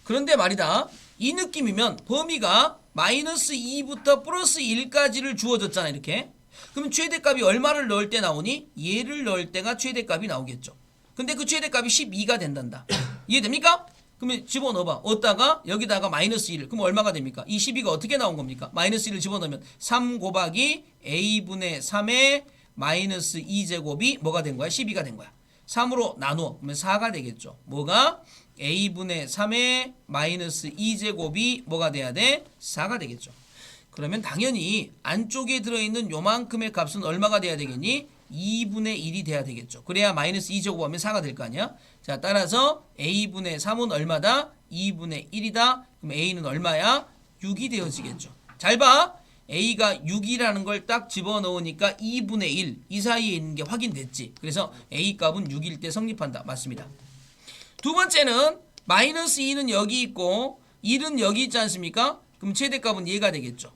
그런데 말이다. 이 느낌이면 범위가 마이너스 2부터 플러스 1까지를 주어졌잖아. 이렇게. 그럼 최대값이 얼마를 넣을 때 나오니? 얘를 넣을 때가 최대값이 나오겠죠. 근데 그 최대값이 12가 된단다. 이해됩니까? 그러면 집어넣어봐. 얻다가 여기다가 마이너스 1. 그럼 얼마가 됩니까? 이 12가 어떻게 나온 겁니까? 마이너스 1을 집어넣으면 3 곱하기 a분의 3의 마이너스 2제곱이 뭐가 된 거야? 12가 된 거야. 3으로 나누어. 그러면 4가 되겠죠. 뭐가? a분의 3의 마이너스 2제곱이 뭐가 돼야 돼? 4가 되겠죠. 그러면 당연히 안쪽에 들어있는 요만큼의 값은 얼마가 돼야 되겠니? 2분의 1이 돼야 되겠죠. 그래야 마이너스 2제곱 하면 4가 될 거 아니야? 자, 따라서 a분의 3은 얼마다? 2분의 1이다. 그럼 a는 얼마야? 6이 되어지겠죠. 잘 봐. a가 6이라는 걸 딱 집어넣으니까 2분의 1. 이 사이에 있는 게 확인됐지. 그래서 a 값은 6일 때 성립한다. 맞습니다. 두 번째는 마이너스 2는 여기 있고 1은 여기 있지 않습니까? 그럼 최대값은 얘가 되겠죠.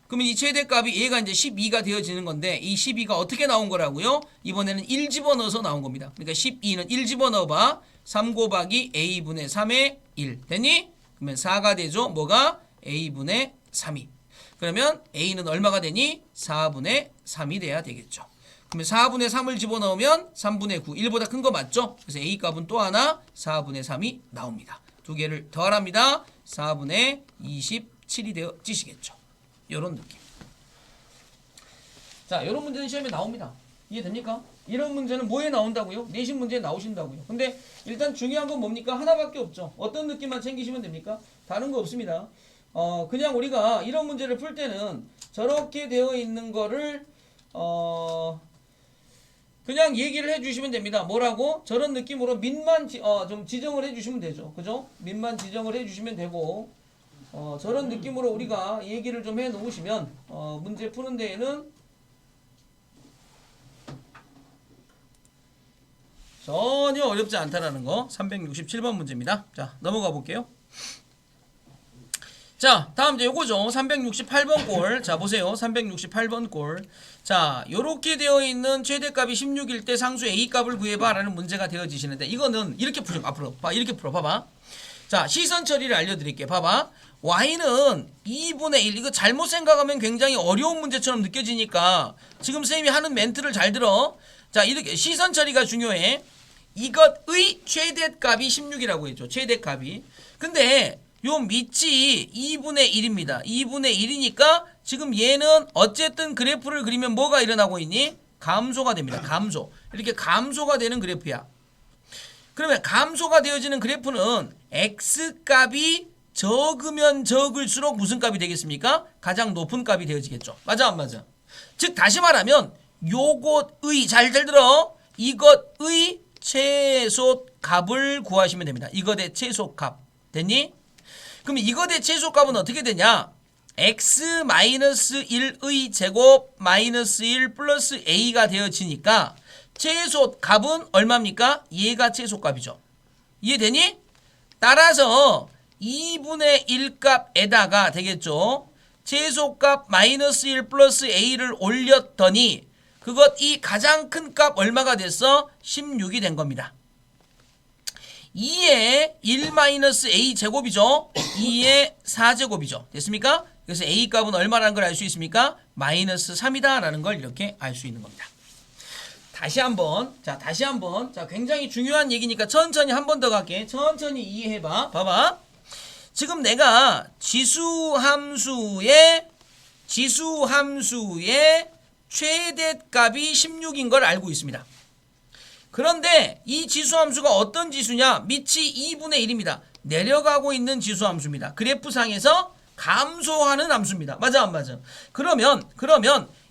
그러면 이 최대값이 얘가 이제 12가 되어지는 건데 이 12가 어떻게 나온 거라고요? 이번에는 1 집어넣어서 나온 겁니다. 그러니까 12는 1 집어넣어봐. 3 곱하기 a분의 3의 1 됐니? 그러면 4가 되죠. 뭐가? a분의 3이. 그러면 a는 얼마가 되니? 4분의 3이 돼야 되겠죠. 그러면 4분의 3을 집어넣으면 3분의 9. 1보다 큰 거 맞죠? 그래서 a 값은 또 하나 4분의 3이 나옵니다. 두 개를 더하랍니다. 4분의 27이 되어지시겠죠. 이런 느낌. 자, 이런 문제는 시험에 나옵니다. 이해됩니까? 이런 문제는 뭐에 나온다고요? 내신 문제에 나오신다고요. 근데 일단 중요한 건 뭡니까? 하나밖에 없죠. 어떤 느낌만 챙기시면 됩니까? 다른 거 없습니다. 그냥 우리가 이런 문제를 풀 때는 저렇게 되어 있는 거를 그냥 얘기를 해주시면 됩니다. 뭐라고? 저런 느낌으로 민만 좀 지정을 해주시면 되죠. 그죠? 민만 지정을 해주시면 되고 저런 느낌으로 우리가 얘기를 좀 해놓으시면 문제 푸는 데에는 전혀 어렵지 않다라는 거. 367번 문제입니다. 자, 넘어가 볼게요. 자, 다음 이제 요거죠. 368번 꼴. 자, 보세요. 368번 꼴. 자, 요렇게 되어 있는 최대값이 16일 때 상수 A 값을 구해봐 라는 문제가 되어지시는데 이거는 이렇게 풀죠. 앞으로 봐. 이렇게 풀어 봐봐. 자, 시선 처리를 알려드릴게. 봐봐. y는 2분의 1. 이거 잘못 생각하면 굉장히 어려운 문제처럼 느껴지니까 지금 쌤이 하는 멘트를 잘 들어. 자, 이렇게 시선 처리가 중요해. 이것의 최대값이 16이라고 했죠. 최대값이. 근데 요 밑이 2분의 1입니다. 2분의 1이니까 지금 얘는 어쨌든 그래프를 그리면 뭐가 일어나고 있니? 감소가 됩니다. 감소. 이렇게 감소가 되는 그래프야. 그러면 감소가 되어지는 그래프는 x값이 적으면 적을수록 무슨 값이 되겠습니까? 가장 높은 값이 되어지겠죠. 맞아 안 맞아? 즉 다시 말하면 요것의 잘 들어. 이것의 최소값을 구하시면 됩니다. 이것의 최소값. 됐니? 그럼 이것의 최소값은 어떻게 되냐? x-1의 제곱 마이너스 1 플러스 a가 되어지니까 최소값은 얼마입니까? 얘가 최소값이죠. 이해되니? 따라서 2분의 1 값에다가 되겠죠. 최소값 마이너스 1 플러스 a를 올렸더니 그것 이 가장 큰 값 얼마가 됐어? 16이 된 겁니다. 2의 1 마이너스 a 제곱이죠. 2의 4제곱이죠. 됐습니까? 그래서 a 값은 얼마라는 걸 알 수 있습니까? 마이너스 3이다 라는 걸 이렇게 알 수 있는 겁니다. 다시 한번. 자, 굉장히 중요한 얘기니까 천천히 한 번 더 갈게. 천천히 이해해봐. 봐봐. 지금 내가 지수함수의 최대값이 16인 걸 알고 있습니다. 그런데 이 지수함수가 어떤 지수냐? 밑이 2분의 1입니다. 내려가고 있는 지수함수입니다. 그래프상에서 감소하는 함수입니다. 맞아 안 맞아? 그러면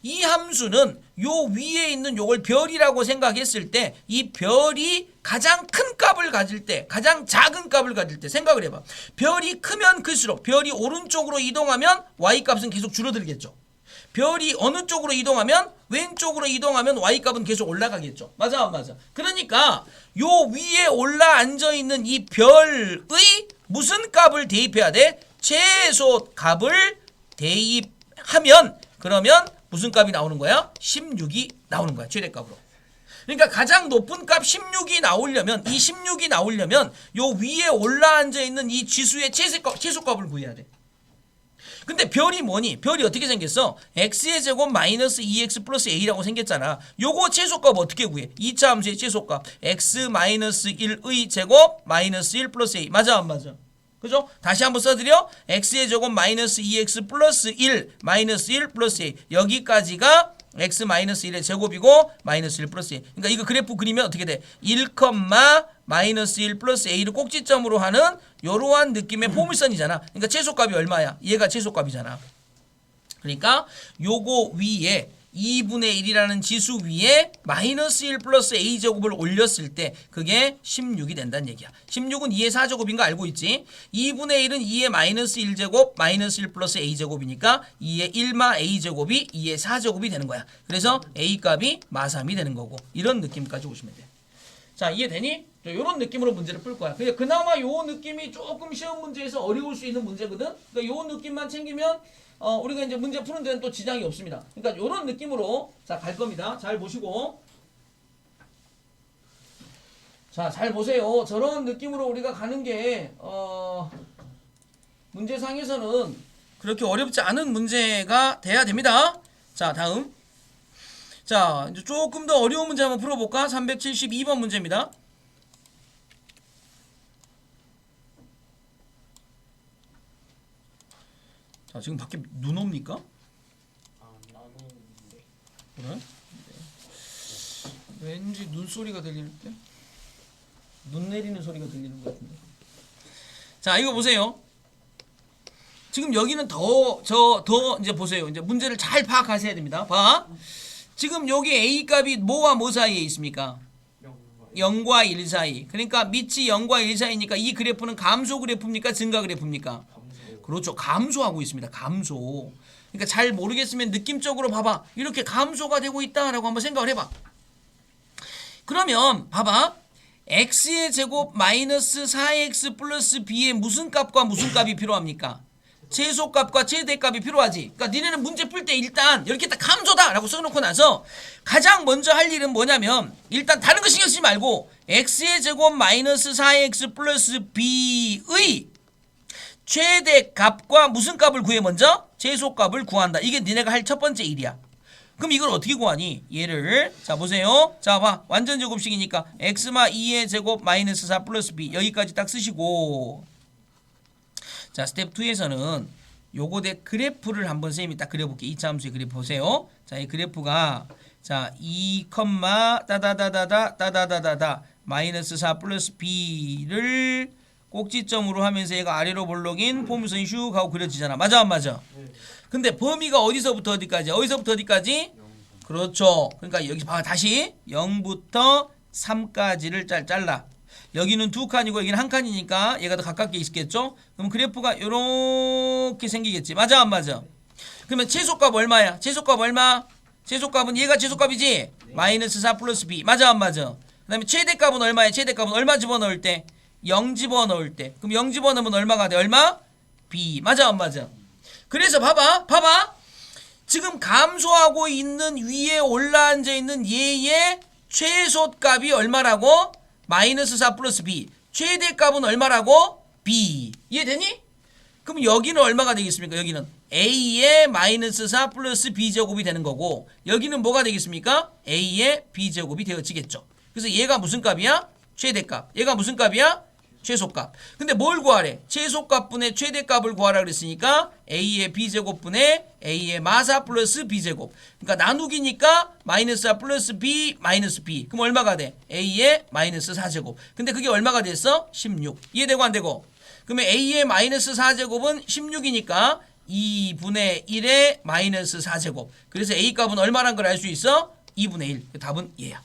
이 함수는 요 위에 있는 요걸 별이라고 생각했을 때 이 별이 가장 큰 값을 가질 때, 가장 작은 값을 가질 때 생각을 해봐. 별이 크면 클수록 별이 오른쪽으로 이동하면 y값은 계속 줄어들겠죠. 별이 어느 쪽으로 이동하면 왼쪽으로 이동하면 y값은 계속 올라가겠죠. 맞아 안 맞아? 그러니까 요 위에 올라 앉아 있는 이 별의 무슨 값을 대입해야 돼? 최소값을 대입하면 그러면 무슨 값이 나오는 거야? 16이 나오는 거야. 최대값으로. 그러니까 가장 높은 값 16이 나오려면 이 16이 나오려면 요 위에 올라 앉아 있는 이 지수의 최소값을 구해야 돼. 근데 별이 뭐니? 별이 어떻게 생겼어? x의 제곱 마이너스 2x 플러스 a라고 생겼잖아. 요거 최소값 어떻게 구해? 2차 함수의 최소값 x 마이너스 1의 제곱 마이너스 1 플러스 a. 맞아 안 맞아? 그죠? 다시 한번 써드려. x의 제곱 마이너스 2x 플러스 1 마이너스 1 플러스 a. 여기까지가 x-1의 제곱이고 마이너스 1 플러스 a. 그러니까 이거 그래프 그리면 어떻게 돼? 1, 마이너스 1 플러스 a를 꼭지점으로 하는 이러한 느낌의 포물선이잖아. 그러니까 최소값이 얼마야? 얘가 최소값이잖아. 그러니까 요거 위에 2분의 1이라는 지수 위에 마이너스 1 플러스 a제곱을 올렸을 때 그게 16이 된다는 얘기야. 16은 2의 4제곱인 거 알고 있지? 2분의 1은 2의 마이너스 1제곱 마이너스 1 플러스 a제곱이니까 2의 1마 a제곱이 2의 4제곱이 되는 거야. 그래서 a값이 마3이 되는 거고 이런 느낌까지 오시면 돼. 자, 이해되니? 이런 느낌으로 문제를 풀 거야. 근데 그나마 요 느낌이 조금 시험 문제에서 어려울 수 있는 문제거든? 그러니까 요 느낌만 챙기면 우리가 이제 문제 푸는 데는 또 지장이 없습니다. 그러니까 요런 느낌으로 자, 갈 겁니다. 잘 보시고. 자, 잘 보세요. 저런 느낌으로 우리가 가는 게 문제상에서는 그렇게 어렵지 않은 문제가 돼야 됩니다. 자, 다음. 자, 이제 조금 더 어려운 문제 한번 풀어볼까? 372번 문제입니다. 자, 지금 밖에 눈 옵니까? 그래? 네. 왠지 눈 소리가 들리는데? 눈 내리는 소리가 들리는 것 같은데. 자, 이거 보세요. 지금 여기는 더 이제 보세요. 이제 문제를 잘 파악하셔야 됩니다. 봐. 지금 여기 A 값이 뭐와 뭐 사이에 있습니까? 0과 1 사이. 그러니까 밑이 0과 1 사이니까 이 그래프는 감소 그래프입니까? 증가 그래프입니까? 그렇죠. 감소하고 있습니다. 감소. 그러니까 잘 모르겠으면 느낌적으로 봐봐. 이렇게 감소가 되고 있다라고 한번 생각을 해봐. 그러면 봐봐. x의 제곱 마이너스 4x 플러스 b의 무슨 값과 무슨 값이 필요합니까? 최소값과 최대값이 필요하지. 그러니까 니네는 문제 풀 때 일단 이렇게 딱 감소다라고 써놓고 나서 가장 먼저 할 일은 뭐냐면 일단 다른 거 신경 쓰지 말고 x의 제곱 마이너스 4x 플러스 b의 최대값과 무슨 값을 구해 먼저? 최소값을 구한다. 이게 니네가 할 첫 번째 일이야. 그럼 이걸 어떻게 구하니? 얘를 자 보세요. 자 봐. 완전 제곱식이니까 x마 2의 제곱 마이너스 4 플러스 b 여기까지 딱 쓰시고 자 스텝 2에서는 요거대 그래프를 한번 선생님이 딱 그려볼게. 2차 함수의 그래프 보세요. 자 이 그래프가 자 2, 따다다다다 마이너스 4 플러스 b를 꼭지점으로 하면서 얘가 아래로 볼록인 포물선이 슉 하고 그려지잖아. 맞아 안 맞아? 근데 범위가 어디서부터 어디까지? 어디서부터 어디까지? 그렇죠. 그러니까 여기 봐 다시 0부터 3까지를 잘라. 여기는 두 칸이고 여기는 한 칸이니까 얘가 더 가깝게 있겠죠? 그럼 그래프가 요렇게 생기겠지. 맞아 안 맞아? 그러면 최소값 얼마야? 최소값 얼마? 최소값은 얘가 최소값이지? 마이너스 4 플러스 b. 맞아 안 맞아? 그 다음에 최대값은 얼마야? 최대값은 얼마 집어넣을 때? 0 집어넣을 때. 그럼 0 집어넣으면 얼마가 돼? 얼마? b. 맞아 안 맞아? 그래서 봐봐. 지금 감소하고 있는 위에 올라앉아 있는 얘의 최소값이 얼마라고? 마이너스 4 플러스 b. 최대값은 얼마라고? b. 이해되니? 그럼 여기는 얼마가 되겠습니까? 여기는 a의 마이너스 4 플러스 b제곱이 되는 거고 여기는 뭐가 되겠습니까? a의 b제곱이 되어지겠죠. 그래서 얘가 무슨 값이야? 최대값. 얘가 무슨 값이야? 최소값. 근데 뭘 구하래? 최소값분의 최대값을 구하라 그랬으니까 a의 b제곱분의 a의 마사 플러스 b제곱. 그러니까 나누기니까 마이너스 4 플러스 b 마이너스 b. 그럼 얼마가 돼? a의 마이너스 4제곱. 근데 그게 얼마가 됐어? 16. 이해되고 안 되고? 그러면 a의 마이너스 4제곱은 16이니까 2분의 1의 마이너스 4제곱. 그래서 a값은 얼마란 걸 알 수 있어? 2분의 1. 답은 얘야.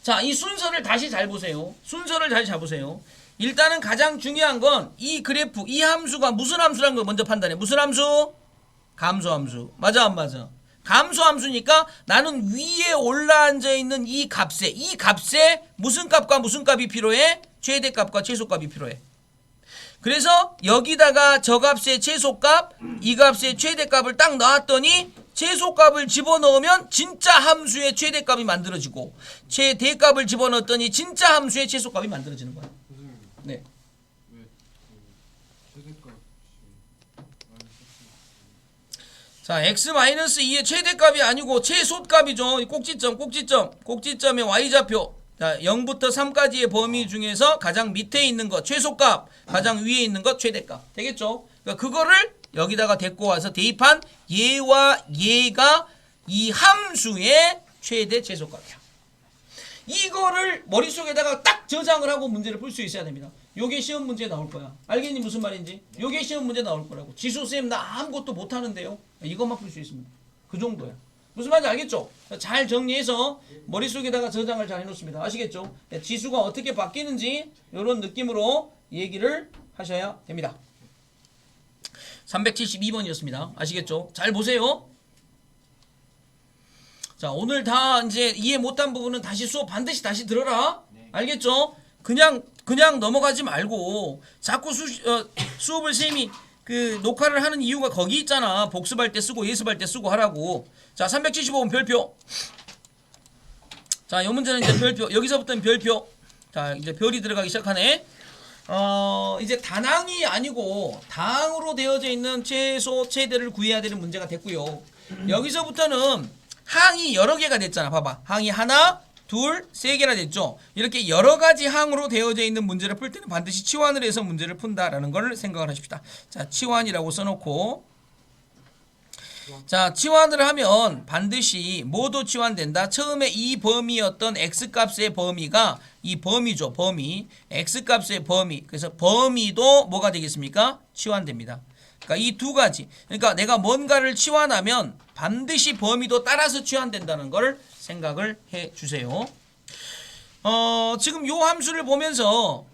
자, 이 순서를 다시 잘 보세요. 순서를 다시 잘 보세요. 일단은 가장 중요한 건 이 그래프, 이 함수가 무슨 함수라는 걸 먼저 판단해. 무슨 함수? 감소함수. 맞아 안 맞아? 감소함수니까 나는 위에 올라앉아 있는 이 값에 무슨 값과 무슨 값이 필요해? 최대값과 최소값이 필요해. 그래서 여기다가 저 값의 최소값, 이 값의 최대값을 딱 넣었더니 최소값을 집어넣으면 진짜 함수의 최대값이 만들어지고 최대값을 집어넣었더니 진짜 함수의 최소값이 만들어지는 거야. 네. 자, x-2의 최대값이 아니고 최소값이죠. 꼭지점의 y좌표. 자, 0부터 3까지의 범위 중에서 가장 밑에 있는 것 최소값, 가장 위에 있는 것 최대값. 되겠죠? 그러니까 그거를 여기다가 데리고 와서 대입한 얘와 얘가 이 함수의 최대 최소값이야. 이거를 머릿속에다가 딱 저장을 하고 문제를 풀 수 있어야 됩니다. 요게 시험 문제 나올 거야. 알겠니 무슨 말인지? 요게 시험 문제 나올 거라고. 지수쌤 나 아무것도 못하는데요. 이것만 풀 수 있습니다. 그 정도야. 무슨 말인지 알겠죠? 잘 정리해서 머릿속에다가 저장을 잘 해놓습니다. 아시겠죠? 지수가 어떻게 바뀌는지 이런 느낌으로 얘기를 하셔야 됩니다. 372번이었습니다. 아시겠죠? 잘 보세요. 자, 오늘 다 이제 이해 못한 부분은 다시 수업 반드시 다시 들어라. 알겠죠? 그냥 넘어가지 말고 자꾸 수업을 쌤이 그 녹화를 하는 이유가 거기 있잖아. 복습할 때 쓰고 예습할 때 쓰고 하라고. 자, 375번 별표. 자, 이 문제는 이제 별표. 여기서부터는 별표. 자, 이제 별이 들어가기 시작하네. 이제 단항이 아니고 다항으로 되어져 있는 최소 최대를 구해야 되는 문제가 됐고요. 여기서부터는 항이 여러 개가 됐잖아. 봐봐. 항이 하나, 둘, 세 개나 됐죠. 이렇게 여러 가지 항으로 되어져 있는 문제를 풀 때는 반드시 치환을 해서 문제를 푼다라는 걸 생각을 하십시다. 자, 치환이라고 써놓고, 자, 치환을 하면 반드시 뭐도 치환된다. 처음에 이 범위였던 x값의 범위가 이 범위죠. 범위. x값의 범위. 그래서 범위도 뭐가 되겠습니까? 치환됩니다. 그러니까 이 두 가지. 그러니까 내가 뭔가를 치환하면 반드시 범위도 따라서 치환된다는 걸 생각을 해 주세요. 지금 요 함수를 보면서,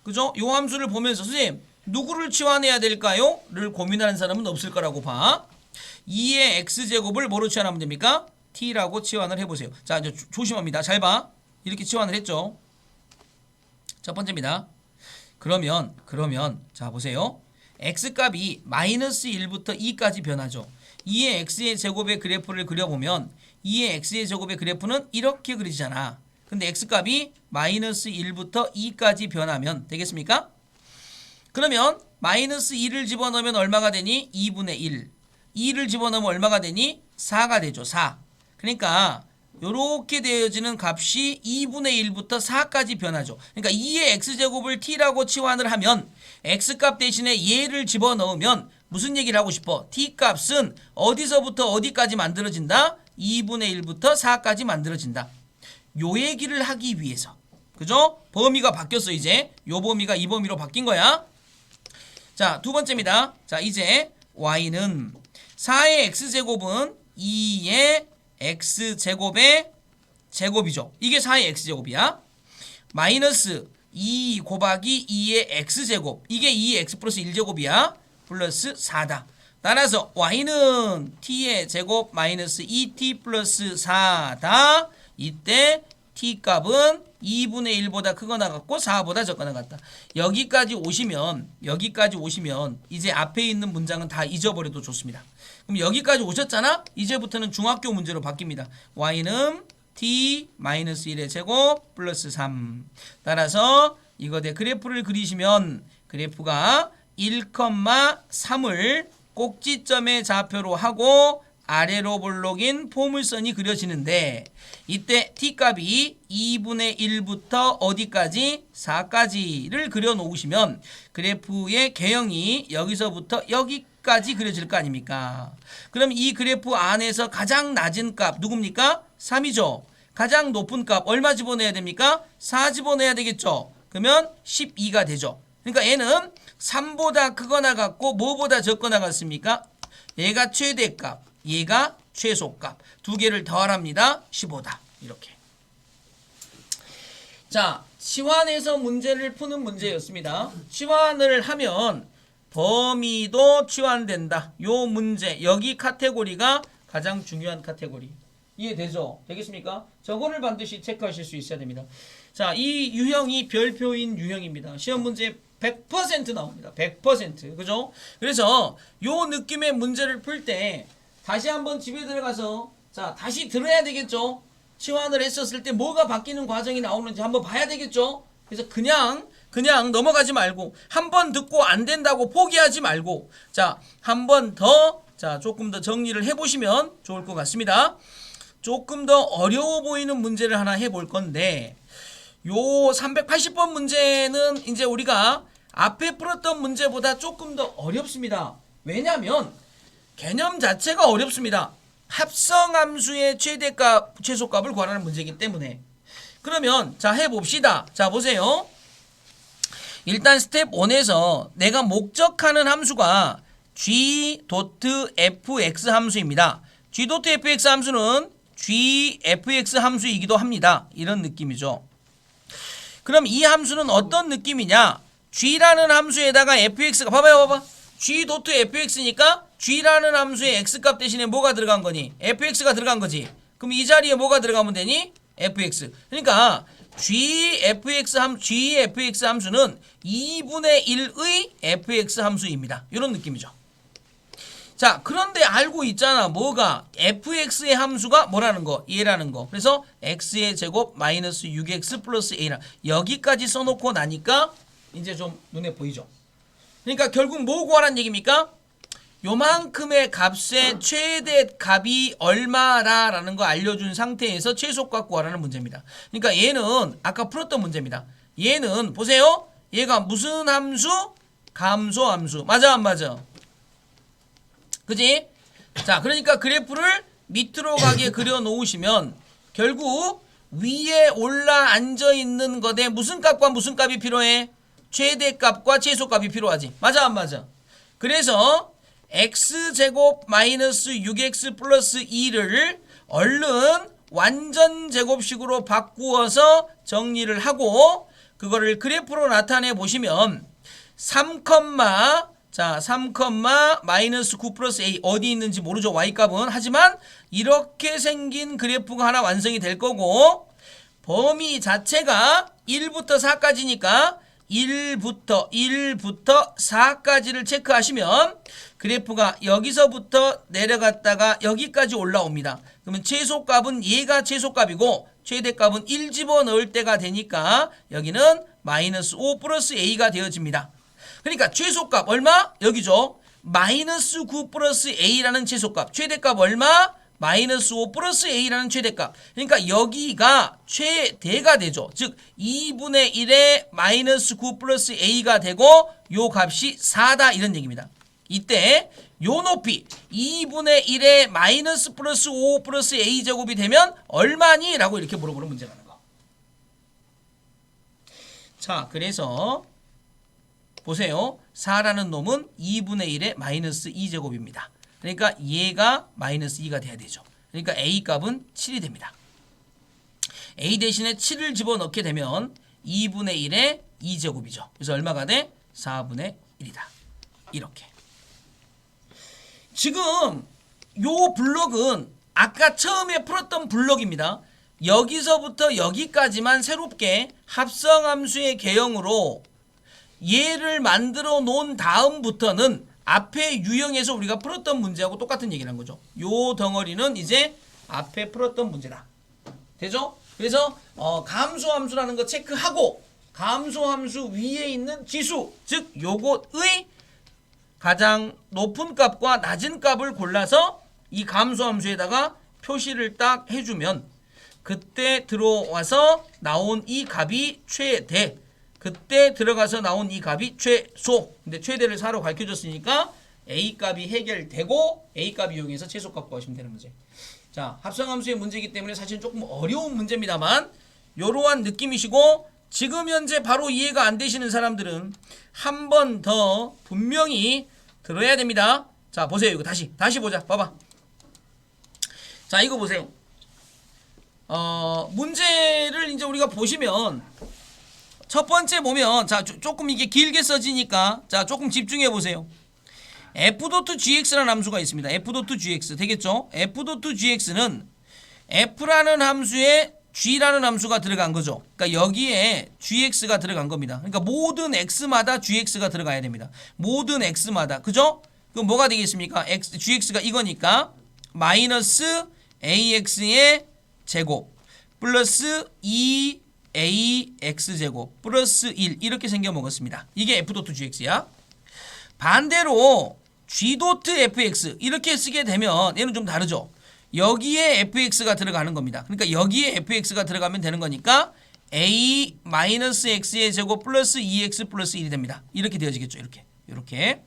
그죠? 요 함수를 보면서 선생님 누구를 치환해야 될까요? 를 고민하는 사람은 없을 거라고 봐. 2의 x제곱을 뭐로 치환하면 됩니까? t라고 치환을 해보세요. 자, 이제 조심합니다. 잘 봐. 이렇게 치환을 했죠. 첫 번째입니다. 그러면 자 보세요. x값이 마이너스 1부터 2까지 변하죠. 2의 x의 제곱의 그래프를 그려보면 2의 x의 제곱의 그래프는 이렇게 그려지잖아. 근데 x값이 마이너스 1부터 2까지 변하면 되겠습니까? 그러면 마이너스 2를 집어넣으면 얼마가 되니? 2분의 1. 2를 집어넣으면 얼마가 되니? 4가 되죠. 4. 그러니까 요렇게 되어지는 값이 2분의 1부터 4까지 변하죠. 그러니까 2의 x제곱을 t라고 치환을 하면 x값 대신에 얘를 집어넣으면 무슨 얘기를 하고 싶어? t값은 어디서부터 어디까지 만들어진다? 2분의 1부터 4까지 만들어진다. 요 얘기를 하기 위해서. 그죠? 범위가 바뀌었어 이제. 요 범위가 이 범위로 바뀐 거야. 자, 두 번째입니다. 자, 이제 y는 4의 x제곱은 2의 x제곱의 제곱이죠. 이게 4의 x제곱이야. 마이너스 2 곱하기 2의 x제곱. 이게 2의 x 플러스 1제곱이야. 플러스 4다. 따라서 y는 t의 제곱 마이너스 2t 플러스 4다. 이때 t값은 2분의 1보다 크거나 같고 4보다 적거나 같다. 여기까지 오시면 이제 앞에 있는 문장은 다 잊어버려도 좋습니다. 그럼 여기까지 오셨잖아? 이제부터는 중학교 문제로 바뀝니다. y는 t-1의 제곱 플러스 3. 따라서 이거대 그래프를 그리시면 그래프가 1,3을 꼭지점의 좌표로 하고 아래로 볼록인 포물선이 그려지는데 이때 t값이 2분의 1부터 어디까지? 4까지를 그려 놓으시면 그래프의 개형이 여기서부터 여기까지 그려질 거 아닙니까? 그럼 이 그래프 안에서 가장 낮은 값 누굽니까? 3이죠. 가장 높은 값 얼마 집어넣어야 됩니까? 4 집어넣어야 되겠죠. 그러면 12가 되죠. 그러니까 얘는 3보다 크거나 같고 뭐보다 적거나 같습니까? 얘가 최대값, 얘가 최소값. 두 개를 더하랍니다. 15다. 이렇게. 자, 치환해서 문제를 푸는 문제였습니다. 치환을 하면 범위도 치환된다. 요 문제, 여기 카테고리가 가장 중요한 카테고리. 이해되죠? 되겠습니까? 저거를 반드시 체크하실 수 있어야 됩니다. 자, 이 유형이 별표인 유형입니다. 시험 문제 100% 나옵니다. 100%. 그죠? 그래서 요 느낌의 문제를 풀 때 다시 한번 집에 들어가서 자, 다시 들어야 되겠죠? 치환을 했었을 때 뭐가 바뀌는 과정이 나오는지 한번 봐야 되겠죠? 그래서 그냥 넘어가지 말고 한 번 듣고 안 된다고 포기하지 말고 자, 한 번 더 자, 조금 더 정리를 해 보시면 좋을 것 같습니다. 조금 더 어려워 보이는 문제를 하나 해볼 건데 요 380번 문제는 이제 우리가 앞에 풀었던 문제보다 조금 더 어렵습니다. 왜냐하면 개념 자체가 어렵습니다. 합성함수의 최대값, 최소값을 구하라는 문제이기 때문에. 그러면 자 해봅시다. 자 보세요. 일단 스텝 1에서 내가 목적하는 함수가 g.fx 함수입니다. g.fx 함수는 gfx 함수이기도 합니다. 이런 느낌이죠. 그럼 이 함수는 어떤 느낌이냐? g라는 함수에다가 fx가 봐봐. g.fx니까 g라는 함수에 x값 대신에 뭐가 들어간 거니? fx가 들어간 거지. 그럼 이 자리에 뭐가 들어가면 되니? fx. 그러니까 gfx 함수는 2분의 1의 fx 함수입니다. 이런 느낌이죠. 자, 그런데 알고 있잖아. 뭐가? fx의 함수가 뭐라는 거? 얘라는 거. 그래서 x의 제곱 마이너스 6x 플러스 a라. 여기까지 써놓고 나니까 이제 좀 눈에 보이죠. 그러니까 결국 뭐 구하라는 얘기입니까? 요만큼의 값의 최대 값이 얼마라는 거 알려준 상태에서 최소값 구하라는 문제입니다. 그러니까 얘는 아까 풀었던 문제입니다. 얘는 보세요. 얘가 무슨 함수? 감소함수. 맞아 안 맞아? 그지? 자, 그러니까 그래프를 밑으로 가게 그려 놓으시면 결국 위에 올라 앉아 있는 것에 무슨 값과 무슨 값이 필요해? 최대값과 최소값이 필요하지. 맞아 안 맞아? 그래서 x제곱 마이너스 6x 플러스 2를 얼른 완전 제곱식으로 바꾸어서 정리를 하고 그거를 그래프로 나타내 보시면 3, 마이너스 9 플러스 a 어디 있는지 모르죠. y값은. 하지만 이렇게 생긴 그래프가 하나 완성이 될 거고 범위 자체가 1부터 4까지니까 1부터 4까지를 체크하시면 그래프가 여기서부터 내려갔다가 여기까지 올라옵니다. 그러면 최소값은 얘가 최소값이고 최대값은 1 집어넣을 때가 되니까 여기는 마이너스 5 플러스 a가 되어집니다. 그러니까 최소값 얼마? 여기죠. 마이너스 9 플러스 a라는 최소값. 최대값 얼마? 마이너스 5 플러스 a라는 최대값. 그러니까 여기가 최대가 되죠. 즉 2분의 1에 마이너스 9 플러스 a가 되고 요 값이 4다 이런 얘기입니다. 이때 요 높이 2분의 1에 마이너스 플러스 5 플러스 a 제곱이 되면 얼마니? 라고 이렇게 물어보는 문제라는 거. 자, 그래서 보세요. 4라는 놈은 2분의 1에 마이너스 2제곱입니다. 그러니까 얘가 마이너스 2가 돼야 되죠. 그러니까 a 값은 7이 됩니다. a 대신에 7을 집어넣게 되면 2분의 1에 2제곱이죠. 그래서 얼마가 돼? 4분의 1이다. 이렇게. 지금 요 블럭은 아까 처음에 풀었던 블럭입니다. 여기서부터 여기까지만 새롭게 합성함수의 개형으로 얘를 만들어 놓은 다음부터는 앞에 유형에서 우리가 풀었던 문제하고 똑같은 얘기를 한 거죠. 요 덩어리는 이제 앞에 풀었던 문제다. 되죠? 그래서 감소함수라는 거 체크하고 감소함수 위에 있는 지수, 즉 요것의 가장 높은 값과 낮은 값을 골라서 이 감소함수에다가 표시를 딱 해주면 그때 들어와서 나온 이 값이 최대, 그때 들어가서 나온 이 값이 최소. 근데 최대를 4로 밝혀줬으니까 a 값이 해결되고 a 값 이용해서 최소값 구하시면 되는 문제. 자, 합성함수의 문제이기 때문에 사실 조금 어려운 문제입니다만 이러한 느낌이시고 지금 현재 바로 이해가 안 되시는 사람들은 한 번 더 분명히 들어야 됩니다. 자, 보세요. 이거 다시 보자. 봐봐. 자, 이거 보세요. 문제를 이제 우리가 보시면 첫 번째 보면 자 조금 이게 길게 써지니까 자 조금 집중해 보세요. f.gx라는 함수가 있습니다. f.gx 되겠죠? f.gx는 f라는 함수에 g라는 함수가 들어간 거죠. 그러니까 여기에 gx가 들어간 겁니다. 그러니까 모든 x마다 gx가 들어가야 됩니다. 모든 x마다. 그죠? 그럼 뭐가 되겠습니까? gx가 이거니까 마이너스 ax의 제곱 플러스 2ax제곱 플러스 1 이렇게 생겨 먹었습니다. 이게 f.gx야. 반대로 g.fx 이렇게 쓰게 되면 얘는 좀 다르죠. 여기에 fx가 들어가는 겁니다. 그러니까 여기에 fx가 들어가면 되는 거니까 a-x의 제곱 플러스 2x 플러스 1이 됩니다. 이렇게 되어지겠죠. 이렇게.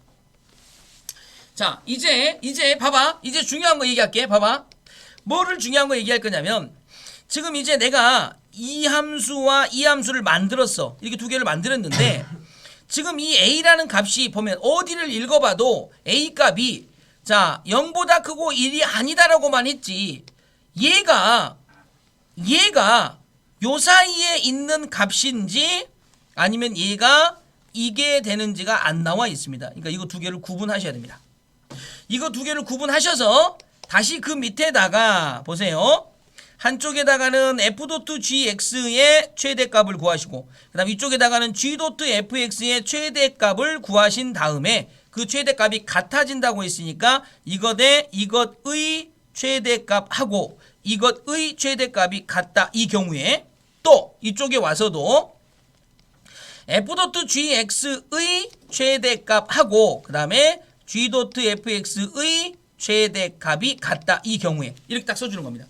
자, 이제 봐봐. 이제 중요한 거 얘기할게. 봐봐. 뭐를 중요한 거 얘기할 거냐면 지금 이제 내가 이 함수와 이 함수를 만들었어. 이렇게 두 개를 만들었는데 지금 이 a라는 값이 보면 어디를 읽어봐도 a 값이 자 0보다 크고 1이 아니다라고만 했지 얘가 요 사이에 있는 값인지 아니면 얘가 이게 되는지가 안 나와 있습니다. 그러니까 이거 두 개를 구분하셔야 됩니다. 이거 두 개를 구분하셔서 다시 그 밑에다가 보세요. 한쪽에다가는 f.gx의 최대값을 구하시고 그 다음 이쪽에다가는 g.fx의 최대값을 구하신 다음에 그 최대값이 같아진다고 했으니까 이것 대 이것의 최대값하고 이것의 최대값이 같다. 이 경우에 또 이쪽에 와서도 f.gx의 최대값하고 그 다음에 g.fx의 최대값이 같다. 이 경우에 이렇게 딱 써주는 겁니다.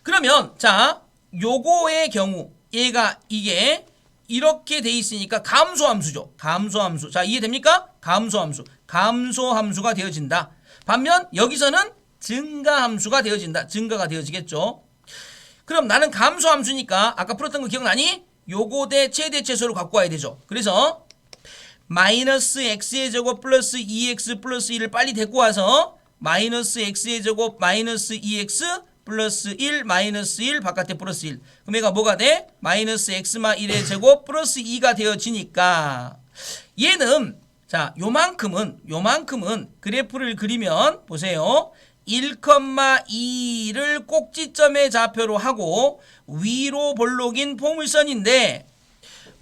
그러면 자 요거의 경우 얘가 이게 이렇게 돼 있으니까 감소함수죠. 감소함수. 자 이해됩니까? 감소함수. 감소함수가 되어진다. 반면 여기서는 증가함수가 되어진다. 증가가 되어지겠죠. 그럼 나는 감소함수니까 아까 풀었던 거 기억나니? 요거 대 최대 최소를 갖고 와야 되죠. 그래서 마이너스 x의 제곱 플러스 2x 플러스 1을 빨리 데리고 와서 마이너스 x의 제곱 마이너스 2x 플러스 1 마이너스 1 바깥에 플러스 1 그럼 얘가 뭐가 돼? 마이너스 x마 1의 제곱 플러스 2가 되어지니까 얘는 자 요만큼은 그래프를 그리면 보세요 1,2를 꼭지점의 좌표로 하고 위로 볼록인 포물선인데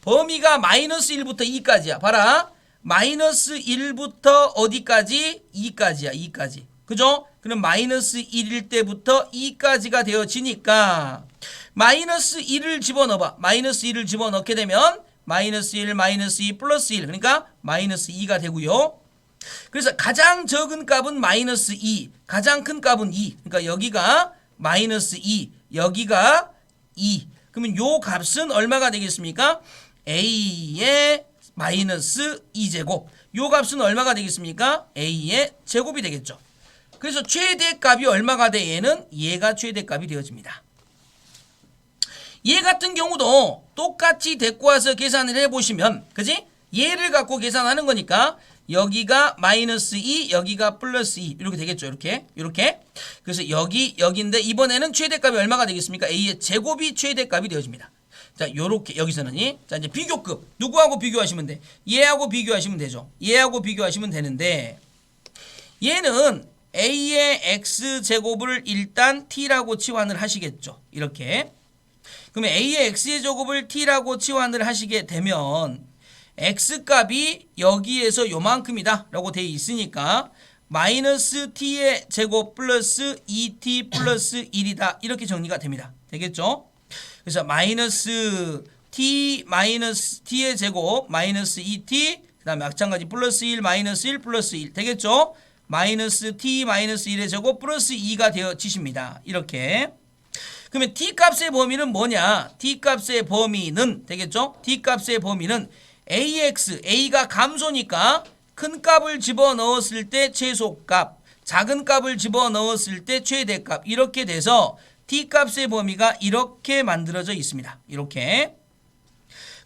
범위가 마이너스 1부터 2까지야. 봐라. 마이너스 1부터 어디까지? 2까지야. 2까지. 그죠? 그럼 마이너스 1일 때부터 2까지가 되어지니까 마이너스 1을 집어넣어봐. 마이너스 1을 집어넣게 되면 마이너스 1, 마이너스 2, 플러스 1. 그러니까 마이너스 2가 되고요. 그래서 가장 적은 값은 마이너스 2, 가장 큰 값은 2. 그러니까 여기가 마이너스 2, 여기가 2. 그러면 요 값은 얼마가 되겠습니까? a의 마이너스 2제곱. 요 값은 얼마가 되겠습니까? a의 제곱이 되겠죠. 그래서 최대값이 얼마가 돼? 얘는 얘가 최대값이 되어집니다. 얘 같은 경우도 똑같이 데리고 와서 계산을 해보시면 그지? 얘를 갖고 계산하는 거니까 여기가 마이너스 2 여기가 플러스 2 이렇게 되겠죠. 이렇게 그래서 여기인데 이번에는 최대값이 얼마가 되겠습니까? a의 제곱이 최대값이 되어집니다. 자 요렇게 여기서는 자 이제 비교급 누구하고 비교하시면 돼? 얘하고 비교하시면 되죠. 얘하고 비교하시면 되는데 얘는 a의 x제곱을 일단 t라고 치환을 하시겠죠. 이렇게 그러면 a의 x의 제곱을 t라고 치환을 하시게 되면 x값이 여기에서 요만큼이다 라고 되어 있으니까 마이너스 t의 제곱 플러스 2t 플러스 1이다 이렇게 정리가 됩니다. 되겠죠? 그래서 마이너스 t 마이너스 t의 제곱 마이너스 2t 그 다음에 마찬가지 플러스 1 마이너스 1 플러스 1 되겠죠? 마이너스 t 마이너스 1의 제곱 플러스 2가 되어지십니다. 이렇게 그러면 t값의 범위는 뭐냐? t값의 범위는 되겠죠? t값의 범위는 ax, a가 감소니까 큰 값을 집어넣었을 때 최소값, 작은 값을 집어넣었을 때 최대값 이렇게 돼서 t값의 범위가 이렇게 만들어져 있습니다. 이렇게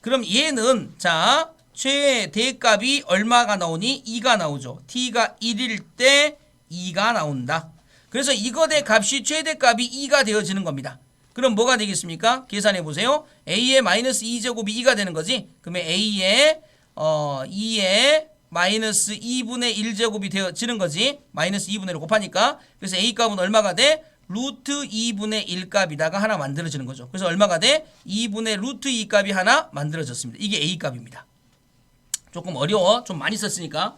그럼 얘는 자 최대값이 얼마가 나오니? 2가 나오죠. t가 1일 때 2가 나온다. 그래서 이것의 값이 최대값이 2가 되어지는 겁니다. 그럼 뭐가 되겠습니까? 계산해 보세요. a의 마이너스 2제곱이 2가 되는 거지. 그러면 a의 2의 마이너스 2분의 1제곱이 되어지는 거지. 마이너스 2분의 1을 곱하니까. 그래서 a 값은 얼마가 돼? 루트 2분의 1 값이다가 하나 만들어지는 거죠. 그래서 얼마가 돼? 2분의 루트 2 값이 하나 만들어졌습니다. 이게 a 값입니다. 조금 어려워. 좀 많이 썼으니까.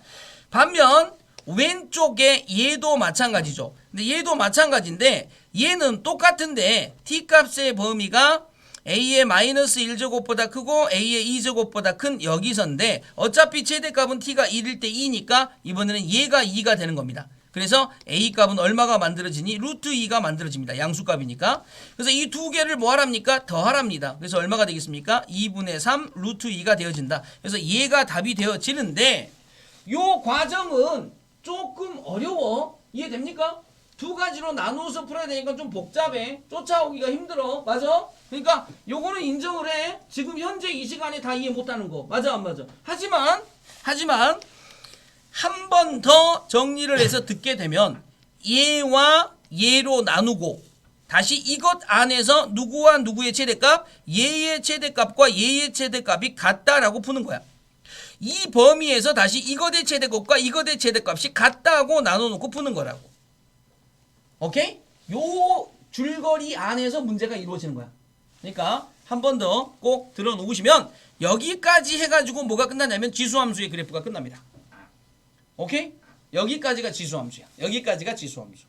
반면 왼쪽에 얘도 마찬가지죠. 근데 얘도 마찬가지인데 얘는 똑같은데 t값의 범위가 a의 마이너스 1제곱보다 크고 a의 2제곱보다 큰 여기서인데 어차피 최대값은 t가 1일 때 2니까 이번에는 얘가 2가 되는 겁니다. 그래서 a값은 얼마가 만들어지니? 루트 2가 만들어집니다. 양수값이니까. 그래서 이 두 개를 뭐 하랍니까? 더하랍니다. 그래서 얼마가 되겠습니까? 2분의 3 루트 2가 되어진다. 그래서 얘가 답이 되어지는데 요 과정은 조금 어려워. 이해됩니까? 두 가지로 나누어서 풀어야 되니까 좀 복잡해. 쫓아오기가 힘들어. 맞아? 그러니까 요거는 인정을 해. 지금 현재 이 시간에 다 이해 못하는 거. 맞아 안 맞아? 하지만 한 번 더 정리를 해서 듣게 되면 얘와 얘로 나누고 다시 이것 안에서 누구와 누구의 최대값, 얘의 최대값과 얘의 최대값이 같다라고 푸는 거야. 이 범위에서 다시 이것의 최대값과 이것의 최대값이 같다고 나눠놓고 푸는 거라고. 오케이? 요 줄거리 안에서 문제가 이루어지는 거야. 그러니까 한 번 더 꼭 들어놓으시면 여기까지 해가지고 뭐가 끝나냐면 지수함수의 그래프가 끝납니다. 오케이? 여기까지가 지수함수야. 여기까지가 지수함수.